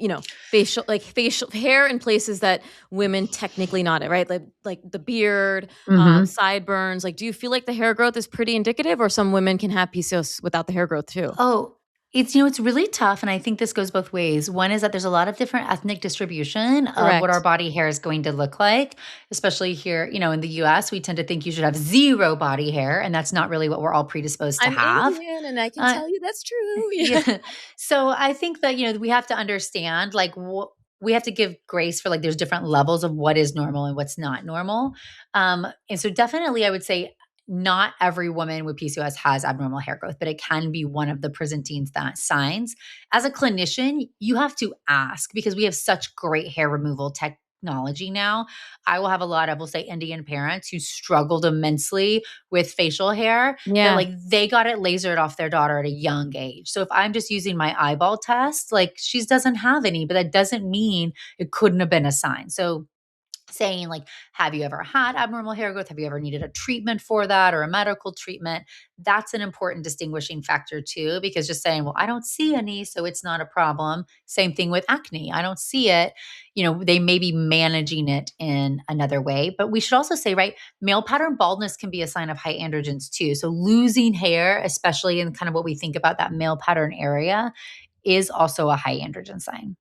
facial hair in places that women technically not, right? Like the beard, Mhm. sideburns. Like, do you feel like the hair growth is pretty indicative, or some women can have PCOS without the hair growth too? Oh, It's really tough, and I think this goes both ways. One is that there's a lot of different ethnic distribution of what our Correct. body hair is going to look like, especially here, in the US, we tend to think you should have 0 body hair, and that's not really what we're all predisposed to I'm have. Indian, and I can Uh, tell you that's true. Yeah. yeah. So I think that, we have to understand, like, we have to give grace for, like, there's different levels of what is normal and what's not normal. And so definitely I would say not every woman with PCOS has abnormal hair growth, but it can be one of the presenting signs. As a clinician, you have to ask because we have such great hair removal technology now. I will have a lot of, we'll say, Indian parents who struggled immensely with facial hair that, Yeah. like, they got it lasered off their daughter at a young age. So if I'm just using my eyeball test, like, she doesn't have any, but that doesn't mean it couldn't have been a sign. So saying, like, have you ever had abnormal hair growth? Have you ever needed a treatment for that or a medical treatment? That's an important distinguishing factor too, because just saying, well, I don't see any, so it's not a problem. Same thing with acne. I don't see it. They may be managing it in another way. But we should also say, right, male pattern baldness can be a sign of high androgens too. So losing hair, especially in kind of what we think about that male pattern area, is also a high androgen sign.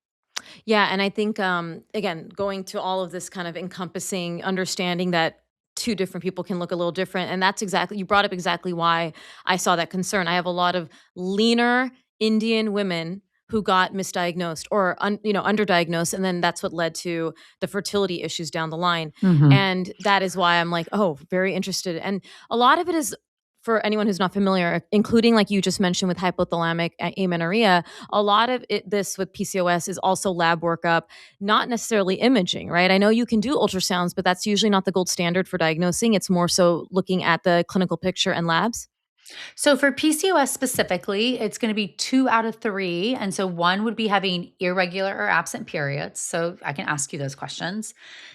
Yeah, and I think, again, going to all of this kind of encompassing understanding that two different people can look a little different, and that's exactly, you brought up exactly why I saw that concern. I have a lot of leaner Indian women who got misdiagnosed or underdiagnosed, and then that's what led to the fertility issues down the line. Mhm. And that is why I'm like, oh, very interested. And a lot of it is, for anyone who's not familiar, including like you just mentioned with hypothalamic amenorrhea, a lot of this with PCOS is also lab workup, not necessarily imaging, right? I know you can do ultrasounds, but that's usually not the gold standard for diagnosing. It's more so looking at the clinical picture and labs. So for PCOS specifically, it's going to be 2 out of 3. And so one would be having irregular or absent periods. So I can ask you those questions.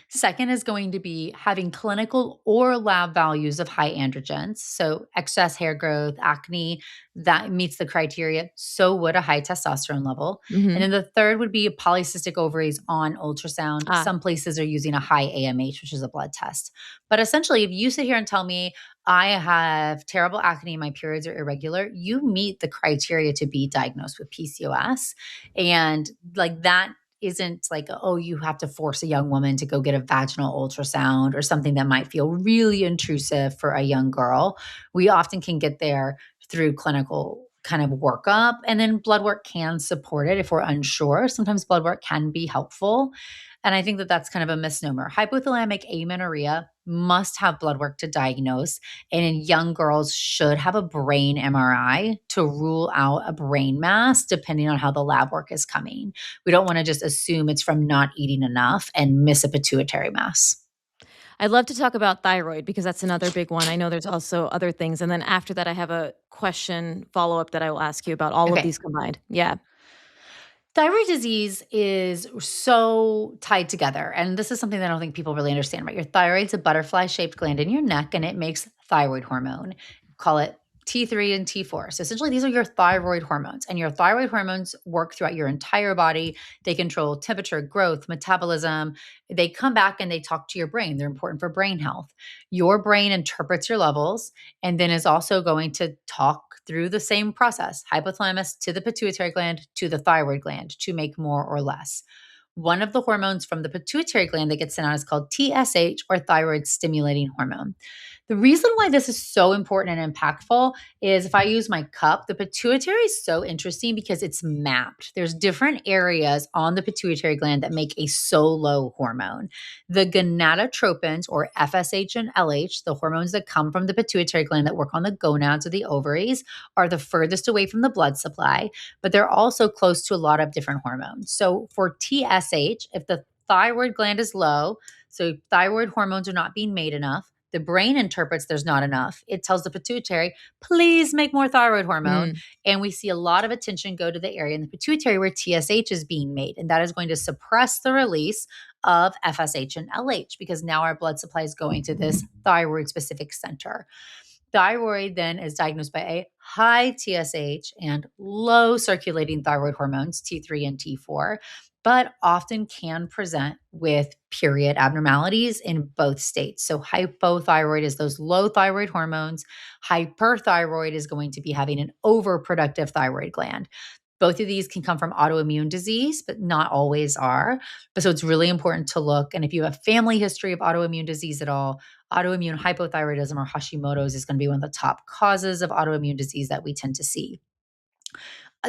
Second is going to be having clinical or lab values of high androgens. So excess hair growth, acne, that meets the criteria. So would a high testosterone level. And Hmm. then the third would be polycystic ovaries on ultrasound. Ah, Some places are using a high AMH, which is a blood test. But essentially, if you sit here and tell me, I have terrible acne, my periods are irregular, you meet the criteria to be diagnosed with PCOS. And like that isn't like, oh, you have to force a young woman to go get a vaginal ultrasound or something that might feel really intrusive for a young girl. We often can get there through clinical kind of workup, and then blood work can support it if we're unsure. Sometimes blood work can be helpful. And I think that that's kind of a misnomer. Hypothalamic amenorrhea must have blood work to diagnose, and in young girls should have a brain MRI to rule out a brain mass depending on how the lab work is coming. We don't want to just assume it's from not eating enough and miss a pituitary mass. I'd love to talk about thyroid because that's another big one. I know there's also other things. And then after that, I have a question follow up that I will ask you about all of Okay. these combined. Yeah. Thyroid disease is so tied together. And this is something that I don't think people really understand, right? Your thyroid's a butterfly shaped gland in your neck and it makes thyroid hormone. Call it T3 and T4. So essentially, these are your thyroid hormones, and your thyroid hormones work throughout your entire body. They control temperature, growth, metabolism. They come back and they talk to your brain. They're important for brain health. Your brain interprets your levels and then is also going to talk through the same process, hypothalamus to the pituitary gland to the thyroid gland to make more or less. One of the hormones from the pituitary gland that gets sent out is called TSH, or thyroid stimulating hormone. The reason why this is so important and impactful is, if I use my cup, the pituitary is so interesting because it's mapped. There's different areas on the pituitary gland that make a solo hormone. The gonadotropins, or FSH and LH, the hormones that come from the pituitary gland that work on the gonads or the ovaries, are the furthest away from the blood supply, but they're also close to a lot of different hormones. So for TSH, if the thyroid gland is low, so thyroid hormones are not being made enough, the brain interprets there's not enough. It tells the pituitary, please make more thyroid hormone. Mm. And we see a lot of attention go to the area in the pituitary where TSH is being made. And that is going to suppress the release of FSH and LH, because now our blood supply is going to this thyroid specific center. Thyroid then is diagnosed by a high TSH and low circulating thyroid hormones, T3 and T4. but often can present with period abnormalities in both states. So, hypothyroid is those low thyroid hormones. Hyperthyroid is going to be having an overproductive thyroid gland. Both of these can come from autoimmune disease, but not always are. But so it's really important to look. And if you have a family history of autoimmune disease at all, autoimmune hypothyroidism or Hashimoto's is going to be one of the top causes of autoimmune disease that we tend to see.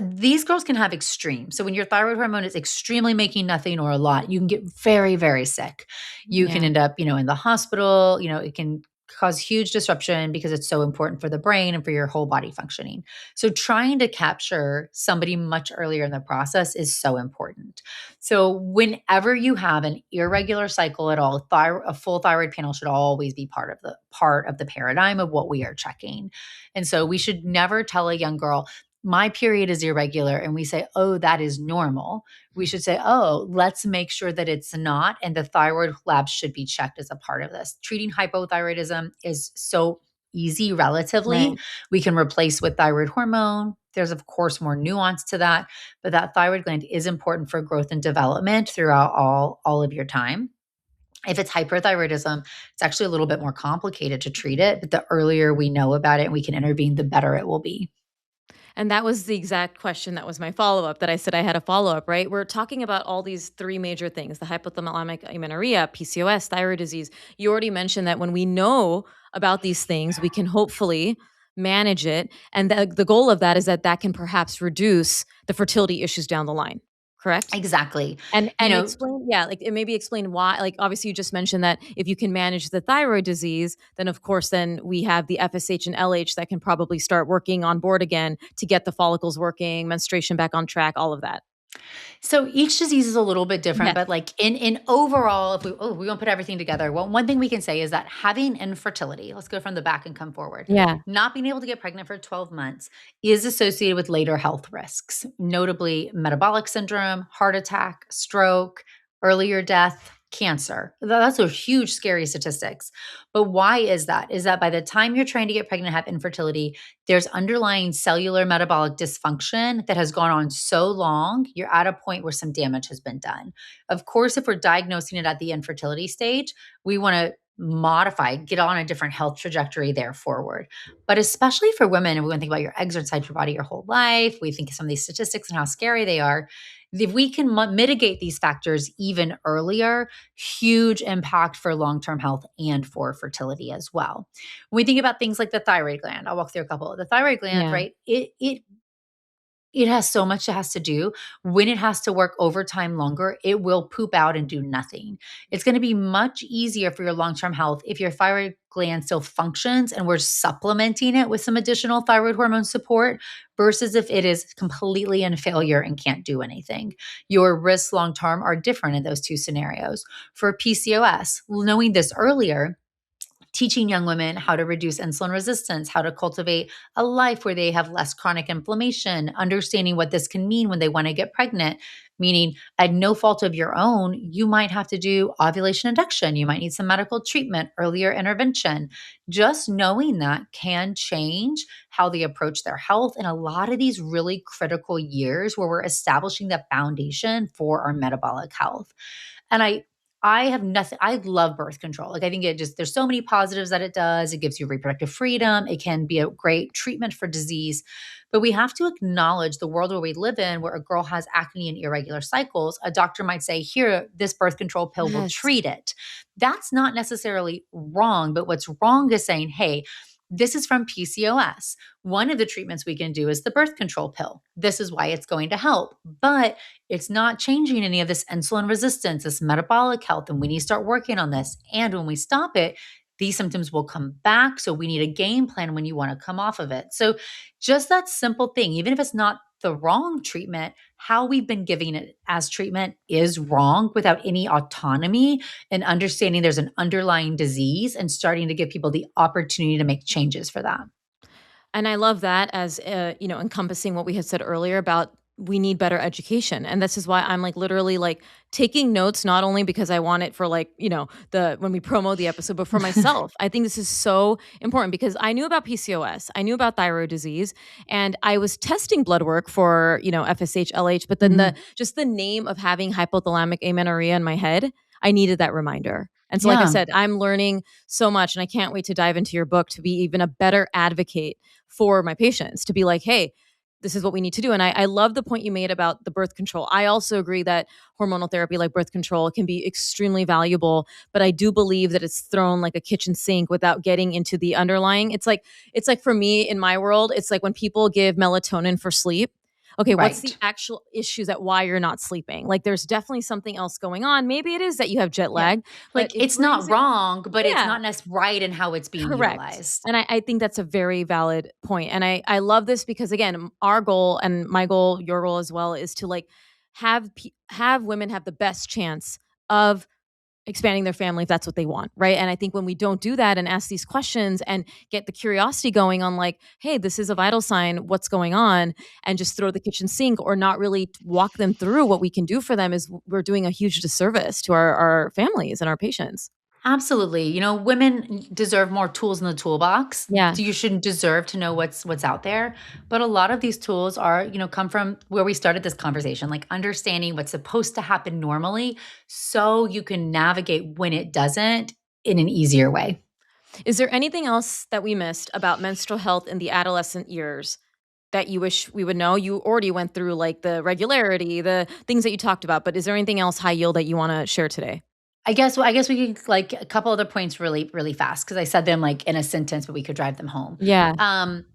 These girls can have extremes. So when your thyroid hormone is extremely making nothing or a lot, you can get very, very sick. You can Yeah. end up, in the hospital. It can cause huge disruption because it's so important for the brain and for your whole body functioning. So trying to capture somebody much earlier in the process is so important. So whenever you have an irregular cycle at all, a full thyroid panel should always be part of the paradigm of what we are checking. And so we should never tell a young girl, my period is irregular, and we say, oh, that is normal. We should say, oh, let's make sure that it's not. And the thyroid lab should be checked as a part of this. Treating hypothyroidism is so easy relatively. Right. We can replace with thyroid hormone. There's, of course, more nuance to that, but that thyroid gland is important for growth and development throughout all of your time. If it's hyperthyroidism, it's actually a little bit more complicated to treat it, but the earlier we know about it and we can intervene, the better it will be. And that was the exact question that was my follow-up that I said I had a follow-up, right? We're talking about all these three major things, the hypothalamic amenorrhea, PCOS, thyroid disease. You already mentioned that when we know about these things, we can hopefully manage it. And the goal of that is that that can perhaps reduce the fertility issues down the line, correct? Exactly. You And know, explain, yeah, like, and maybe explain why, like, obviously, you just mentioned that if you can manage the thyroid disease, then, of course, then we have the FSH and LH that can probably start working on board again to get the follicles working, menstruation back on track, all of that. So each disease is a little bit different, Yes. but like in overall, if we won't put everything together. Well, one thing we can say is that having infertility, let's go from the back and come forward, Yeah. not being able to get pregnant for 12 months is associated with later health risks, notably metabolic syndrome, heart attack, stroke, earlier death, cancer. That's a huge, scary statistics. But why is that? Is that by the time you're trying to get pregnant and have infertility, there's underlying cellular metabolic dysfunction that has gone on so long, you're at a point where some damage has been done. Of course, if we're diagnosing it at the infertility stage, we want to modify, get on a different health trajectory there forward. But especially for women, and we want to think about your eggs are inside your body your whole life, we think of some of these statistics and how scary they are. If we can mitigate these factors even earlier, huge impact for long-term health and for fertility as well. When we think about things like the thyroid gland, I'll walk through a couple. The thyroid gland, Yeah. right? It has so much it has to do. When it has to work overtime longer, it will poop out and do nothing. It's going to be much easier for your long-term health if your thyroid gland still functions and we're supplementing it with some additional thyroid hormone support versus if it is completely in failure and can't do anything. Your risks long-term are different in those two scenarios. For PCOS, knowing this earlier, teaching young women how to reduce insulin resistance, how to cultivate a life where they have less chronic inflammation, understanding what this can mean when they want to get pregnant, meaning at no fault of your own, you might have to do ovulation induction. You might need some medical treatment, earlier intervention. Just knowing that can change how they approach their health in a lot of these really critical years where we're establishing the foundation for our metabolic health. And I have nothing. I love birth control. Like, I think there's so many positives that it does. It gives you reproductive freedom. It can be a great treatment for disease. But we have to acknowledge the world where we live in, where a girl has acne and irregular cycles. A doctor might say, here, this birth control pill will Yes. treat it. That's not necessarily wrong. But what's wrong is saying, hey, this is from PCOS. One of the treatments we can do is the birth control pill. This is why it's going to help. But it's not changing any of this insulin resistance, this metabolic health, and we need to start working on this. And when we stop it, these symptoms will come back. So we need a game plan when you want to come off of it. So just that simple thing, even if it's not the wrong treatment, how we've been giving it as treatment is wrong without any autonomy and understanding there's an underlying disease and starting to give people the opportunity to make changes for that. And I love that as, encompassing what we had said earlier about we need better education. And this is why I'm like literally like taking notes, not only because I want it for like, the when we promo the episode, but for myself. I think this is so important because I knew about PCOS, I knew about thyroid disease, and I was testing blood work for, FSH, LH, but then Mhm. the name of having hypothalamic amenorrhea in my head, I needed that reminder. And so, like I Yeah, said, I'm learning so much, and I can't wait to dive into your book to be even a better advocate for my patients, to be like, hey, this is what we need to do. And I love the point you made about the birth control. I also agree that hormonal therapy like birth control can be extremely valuable, but I do believe that it's thrown like a kitchen sink without getting into the underlying. It's like for me in my world, it's like when people give melatonin for sleep. Okay, what's the right. actual issues at why you're not sleeping? Like there's definitely something else going on. Maybe it is that you have jet Yeah. lag, but Like, if it's we're not using wrong, but it's yeah, not right in how it's being correct. utilized. And I think that's a very valid point. And I love this because again, our goal and my goal, your goal as well, is to like have women have the best chance of expanding their family if that's what they want, right? And I think when we don't do that and ask these questions and get the curiosity going on like, hey, this is a vital sign, what's going on, and just throw the kitchen sink or not really walk them through what we can do for them, is we're doing a huge disservice to our families and our patients. Absolutely. Women deserve more tools in the toolbox. Yeah. So you shouldn't deserve to know what's out there. But a lot of these tools are, come from where we started this conversation, like understanding what's supposed to happen normally so you can navigate when it doesn't in an easier way. Is there anything else that we missed about menstrual health in the adolescent years that you wish we would know? You already went through like the regularity, the things that you talked about, but is there anything else high yield that you want to share today? I guess we could like a couple other points really, really fast because I said them like in a sentence, but we could drive them home. Yeah.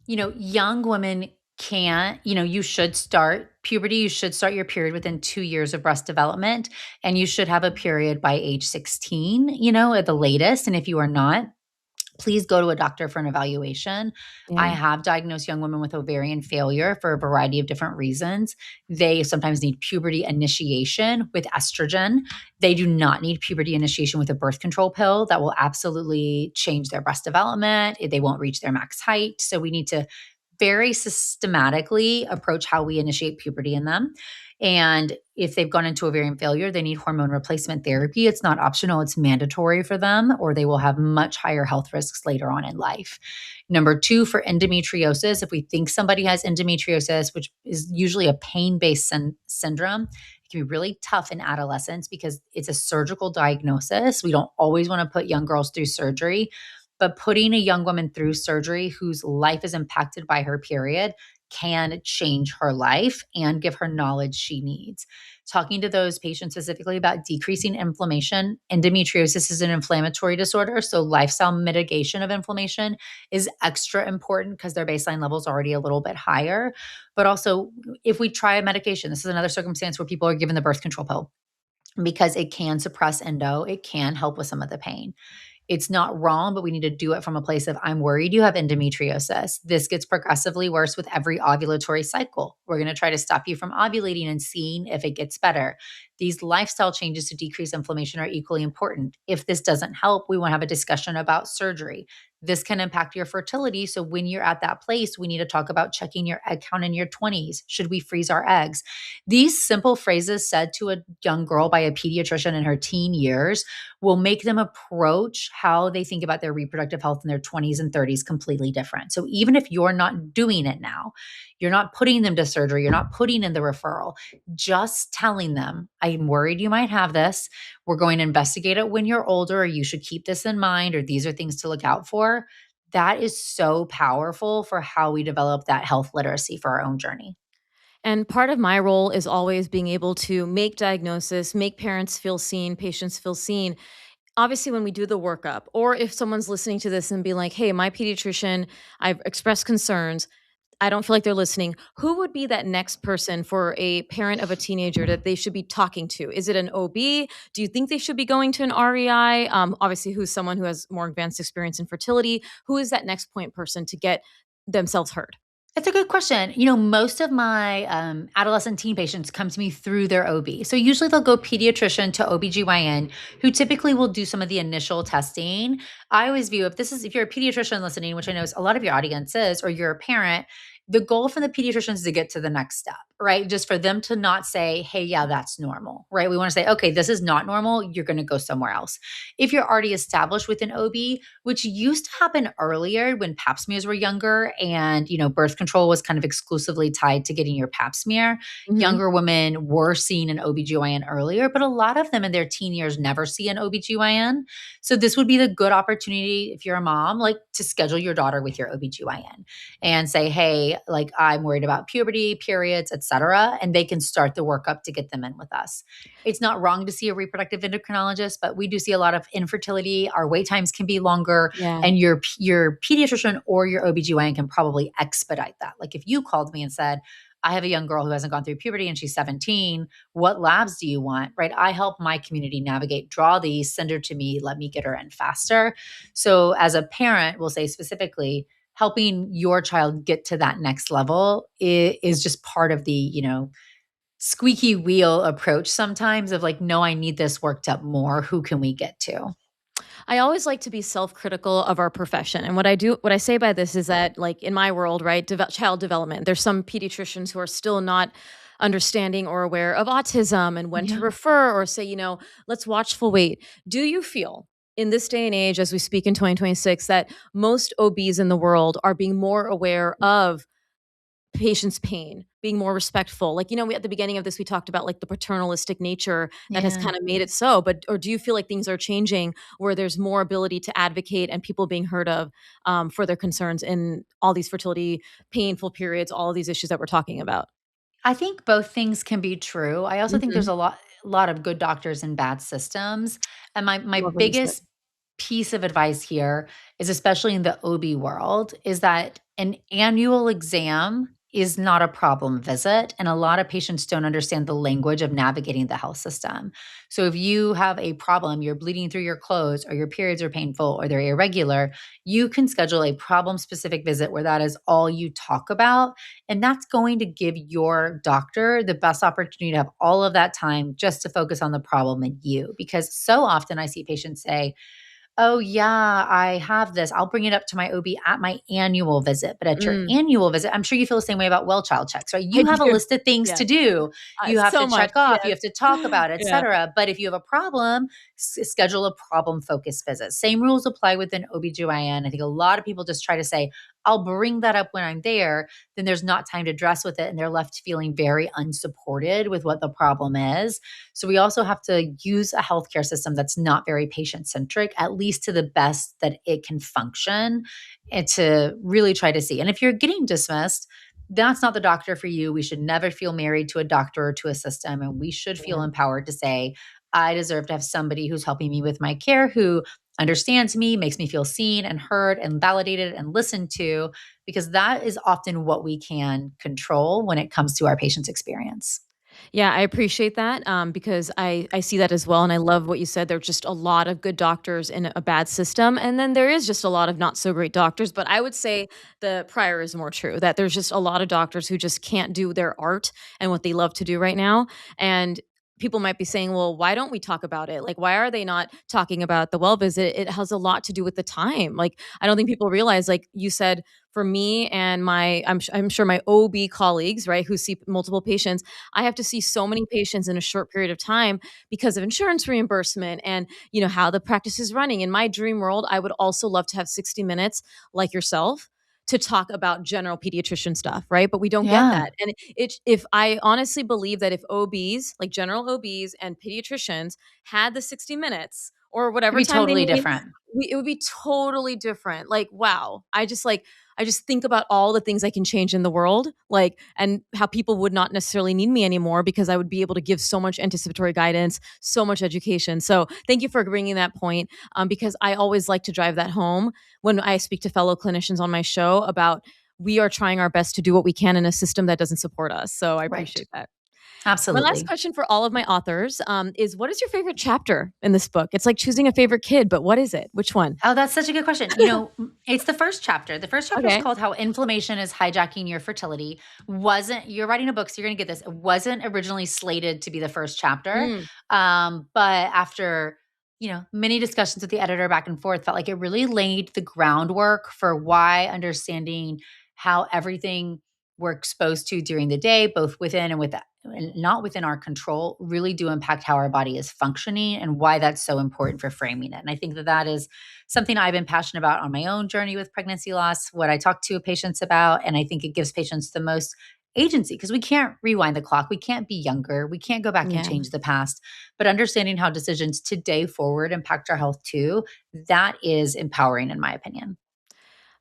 Young women can't, you should start puberty, you should start your period within 2 years of breast development, and you should have a period by age 16, at the latest. And if you are not, please go to a doctor for an evaluation. I Yeah. have diagnosed young women with ovarian failure for a variety of different reasons. They sometimes need puberty initiation with estrogen. They do not need puberty initiation with a birth control pill that will absolutely change their breast development. They won't reach their max height. So we need to very systematically approach how we initiate puberty in them. And if they've gone into ovarian failure, they need hormone replacement therapy. It's not optional, it's mandatory for them, or they will have much higher health risks later on in life. Number two, for endometriosis, if we think somebody has endometriosis, which is usually a pain based syndrome, it can be really tough in adolescence because it's a surgical diagnosis. We don't always want to put young girls through surgery, but putting a young woman through surgery whose life is impacted by her period can change her life and give her knowledge she needs. Talking to those patients specifically about decreasing inflammation. Endometriosis is an inflammatory disorder, so lifestyle mitigation of inflammation is extra important because their baseline level is already a little bit higher. But also, if we try a medication, this is another circumstance where people are given the birth control pill because it can suppress endo, it can help with some of the pain. It's not wrong, but we need to do it from a place of I'm worried you have endometriosis. This gets progressively worse with every ovulatory cycle. We're going to try to stop you from ovulating and seeing if it gets better. These lifestyle changes to decrease inflammation are equally important. If this doesn't help, we want to have a discussion about surgery. This can impact your fertility. So when you're at that place, we need to talk about checking your egg count in your 20s. Should we freeze our eggs? These simple phrases said to a young girl by a pediatrician in her teen years will make them approach how they think about their reproductive health in their 20s and 30s completely different. So even if you're not doing it now, you're not putting them to surgery, you're not putting in the referral, just telling them, I'm worried you might have this. We're going to investigate it when you're older, or you should keep this in mind, or these are things to look out for. That is so powerful for how we develop that health literacy for our own journey. And part of my role is always being able to make diagnosis, make parents feel seen, patients feel seen. Obviously, when we do the workup, or if someone's listening to this and be like, hey, my pediatrician, I've expressed concerns, I don't feel like they're listening. Who would be that next person for a parent of a teenager that they should be talking to? Is it an OB? Do you think they should be going to an REI? Obviously, who's someone who has more advanced experience in fertility? Who is that next point person to get themselves heard? It's a good question. Most of my adolescent teen patients come to me through their OB. So usually they'll go pediatrician to OBGYN, who typically will do some of the initial testing. I always view if you're a pediatrician listening, which I know is a lot of your audience is, or you're a parent, the goal for the pediatricians is to get to the next step, right? Just for them to not say, hey, yeah, that's normal, right? We want to say, okay, this is not normal. You're going to go somewhere else. If you're already established with an OB, which used to happen earlier when pap smears were younger and, birth control was kind of exclusively tied to getting your pap smear, Mhm. younger women were seeing an OBGYN earlier, but a lot of them in their teen years never see an OBGYN. So this would be the good opportunity if you're a mom, like to schedule your daughter with your OBGYN and say, hey, like I'm worried about puberty, periods, etc. And they can start the workup to get them in with us. It's not wrong to see a reproductive endocrinologist, but we do see a lot of infertility. Our wait times can be longer, Yeah. and your pediatrician or your OBGYN can probably expedite that. Like if you called me and said, I have a young girl who hasn't gone through puberty and she's 17. What labs do you want? Right? I help my community navigate, draw these, send her to me, let me get her in faster. So as a parent, we'll say specifically, helping your child get to that next level is just part of the, squeaky wheel approach sometimes of like, no, I need this worked up more. Who can we get to? I always like to be self-critical of our profession. And what I say by this is that, like in my world, right, child development, there's some pediatricians who are still not understanding or aware of autism and when to Yeah. refer or say, let's watchful wait. Do you feel in this day and age, as we speak in 2026, that most OBs in the world are being more aware of patient's pain, being more respectful? Like, we at the beginning of this, we talked about like the paternalistic nature that has Yeah. kind of made it so, but or do you feel like things are changing where there's more ability to advocate and people being heard of for their concerns in all these fertility, painful periods, all of these issues that we're talking about? I think both things can be true. I also think there's Mhm. a lot of good doctors and bad systems. And my Love what you said. biggest piece of advice here is, especially in the OB world, is that an annual exam is not a problem visit. And a lot of patients don't understand the language of navigating the health system. So if you have a problem, you're bleeding through your clothes, or your periods are painful, or they're irregular, you can schedule a problem specific visit where that is all you talk about. And that's going to give your doctor the best opportunity to have all of that time just to focus on the problem and you. Because so often I see patients say, oh, yeah, I have this. I'll bring it up to my OB at my annual visit. But at your Mm, annual visit, I'm sure you feel the same way about well child checks, right? I You have a do. list of things Yeah. to do. You have to So much. check off, you Yes. have to talk about, et Yeah. cetera. But if you have a problem, schedule a problem focused visit. Same rules apply with an OBGYN. I think a lot of people just try to say, I'll bring that up when I'm there. Then there's not time to address with it. And they're left feeling very unsupported with what the problem is. So we also have to use a healthcare system that's not very patient centric, at least to the best that it can function, and to really try to see. And if you're getting dismissed, that's not the doctor for you. We should never feel married to a doctor or to a system. And we should feel Yeah. empowered to say, I deserve to have somebody who's helping me with my care, who understands me, makes me feel seen and heard and validated and listened to, because that is often what we can control when it comes to our patient's experience. Yeah, I appreciate that, because I see that as well, and I love what you said. There's just a lot of good doctors in a bad system, and then there is just a lot of not so great doctors. But I would say the prior is more true. That there's just a lot of doctors who just can't do their art and what they love to do right now. And people might be saying, "Well, why don't we talk about it? Like, why are they not talking about the well visit?" It has a lot to do with the time. Like, I don't think people realize. Like you said, for me and I'm sure my OB colleagues, right, who see multiple patients, I have to see so many patients in a short period of time because of insurance reimbursement and how the practice is running. In my dream world, I would also love to have 60 minutes like yourself to talk about general pediatrician stuff, right? But we don't get Yeah, that. And if I honestly believe that if OBs, like general OBs and pediatricians had the 60 minutes or it'd whatever be time they totally need, different. it would be totally different. Like, wow. I just think about all the things I can change in the world, like, and how people would not necessarily need me anymore because I would be able to give so much anticipatory guidance, so much education. So, thank you for bringing that point, because I always like to drive that home when I speak to fellow clinicians on my show about we are trying our best to do what we can in a system that doesn't support us. So, I Right. appreciate that. My last Absolutely. question for all of my authors is what is your favorite chapter in this book? It's like choosing a favorite kid, but what is it? Which one? Oh, that's such a good question. It's the first chapter. The first chapter is Okay. called How Inflammation is Hijacking Your Fertility. You're writing a book, so you're going to get this. It wasn't originally slated to be the first chapter. Mm, But after, many discussions with the editor back and forth, felt like it really laid the groundwork for why understanding how everything we're exposed to during the day, both within and not within our control, really do impact how our body is functioning and why that's so important for framing it. And I think that is something I've been passionate about on my own journey with pregnancy loss, what I talk to patients about. And I think it gives patients the most agency because we can't rewind the clock. We can't be younger. We can't go back and Yeah. change the past. But understanding how decisions today forward impact our health too, that is empowering in my opinion.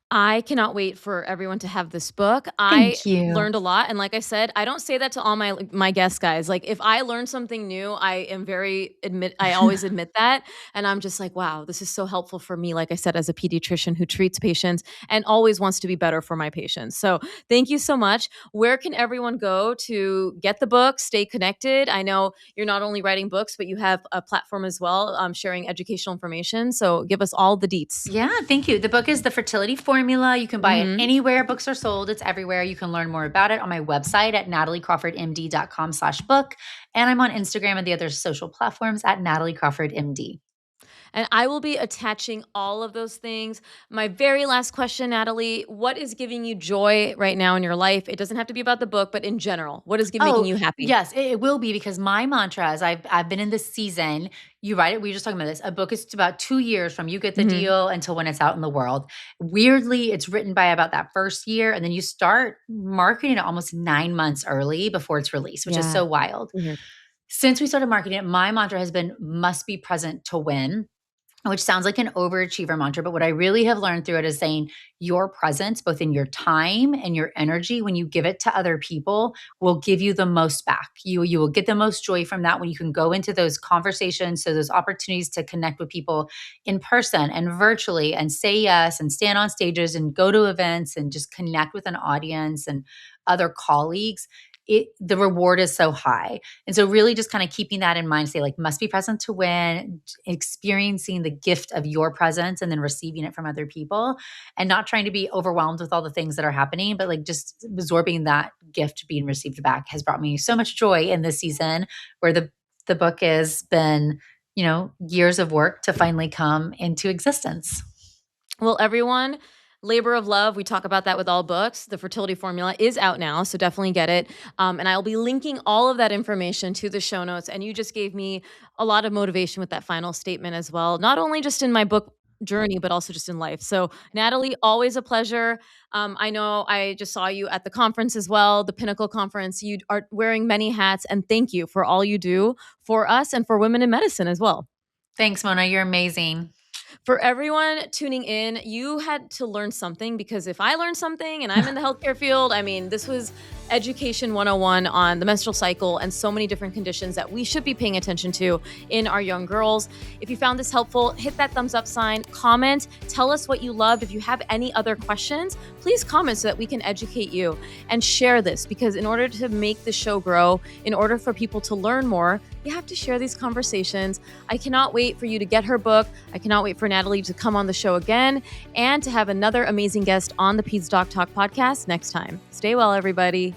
I cannot wait for everyone to have this book. I Thank you. learned a lot, and like I said, I don't say that to all my guest guys. Like if I learn something new, I always admit that, and I'm just like, wow, this is so helpful for me. Like I said, as a pediatrician who treats patients and always wants to be better for my patients. So thank you so much. Where can everyone go to get the book, stay connected? I know you're not only writing books, but you have a platform as well, sharing educational information. So give us all the deets. Yeah, thank you. The book is The Fertility Formula. You can buy it Mhm. anywhere books are sold. It's everywhere. You can learn more about it on my website at nataliecrawfordmd.com/book. And I'm on Instagram and the other social platforms at Natalie Crawford MD. And I will be attaching all of those things. My very last question, Natalie, what is giving you joy right now in your life? It doesn't have to be about the book, but in general, what is making Oh, you happy? yes, it will be because my mantra as I've been in this season, you write it, we were just talking about this. A book is about 2 years from you get the Mhm. deal until when it's out in the world. Weirdly, it's written by about that first year, and then you start marketing it almost 9 months early before it's released, which is Yeah, so wild. weird. Since we started marketing it, my mantra has been must be present to win, which sounds like an overachiever mantra, but what I really have learned through it is saying your presence, both in your time and your energy, when you give it to other people, will give you the most back. You will get the most joy from that when you can go into those conversations, so those opportunities to connect with people in person and virtually, and say yes, and stand on stages and go to events and just connect with an audience and other colleagues. The reward is so high. And so really just kind of keeping that in mind, say like must be present to win, experiencing the gift of your presence and then receiving it from other people, and not trying to be overwhelmed with all the things that are happening, but like just absorbing that gift being received back has brought me so much joy in this season where the book has been, years of work to finally come into existence. Well, everyone, labor of love. We talk about that with all books. The Fertility Formula is out now, so definitely get it. And I'll be linking all of that information to the show notes. And you just gave me a lot of motivation with that final statement as well, not only just in my book journey, but also just in life. So, Natalie, always a pleasure. I know I just saw you at the conference as well, the Pinnacle Conference. You are wearing many hats, and thank you for all you do for us and for women in medicine as well. Thanks, Mona. You're amazing. For everyone tuning in, you had to learn something because if I learned something and I'm in the healthcare field, I mean, this was education 101 on the menstrual cycle and so many different conditions that we should be paying attention to in our young girls. If you found this helpful, hit that thumbs up sign, comment, tell us what you loved. If you have any other questions, please comment so that we can educate you, and share this, because in order to make the show grow, in order for people to learn more, you have to share these conversations. I cannot wait for you to get her book. I cannot wait for Natalie to come on the show again and to have another amazing guest on the Peds Doc Talk podcast next time. Stay well, everybody.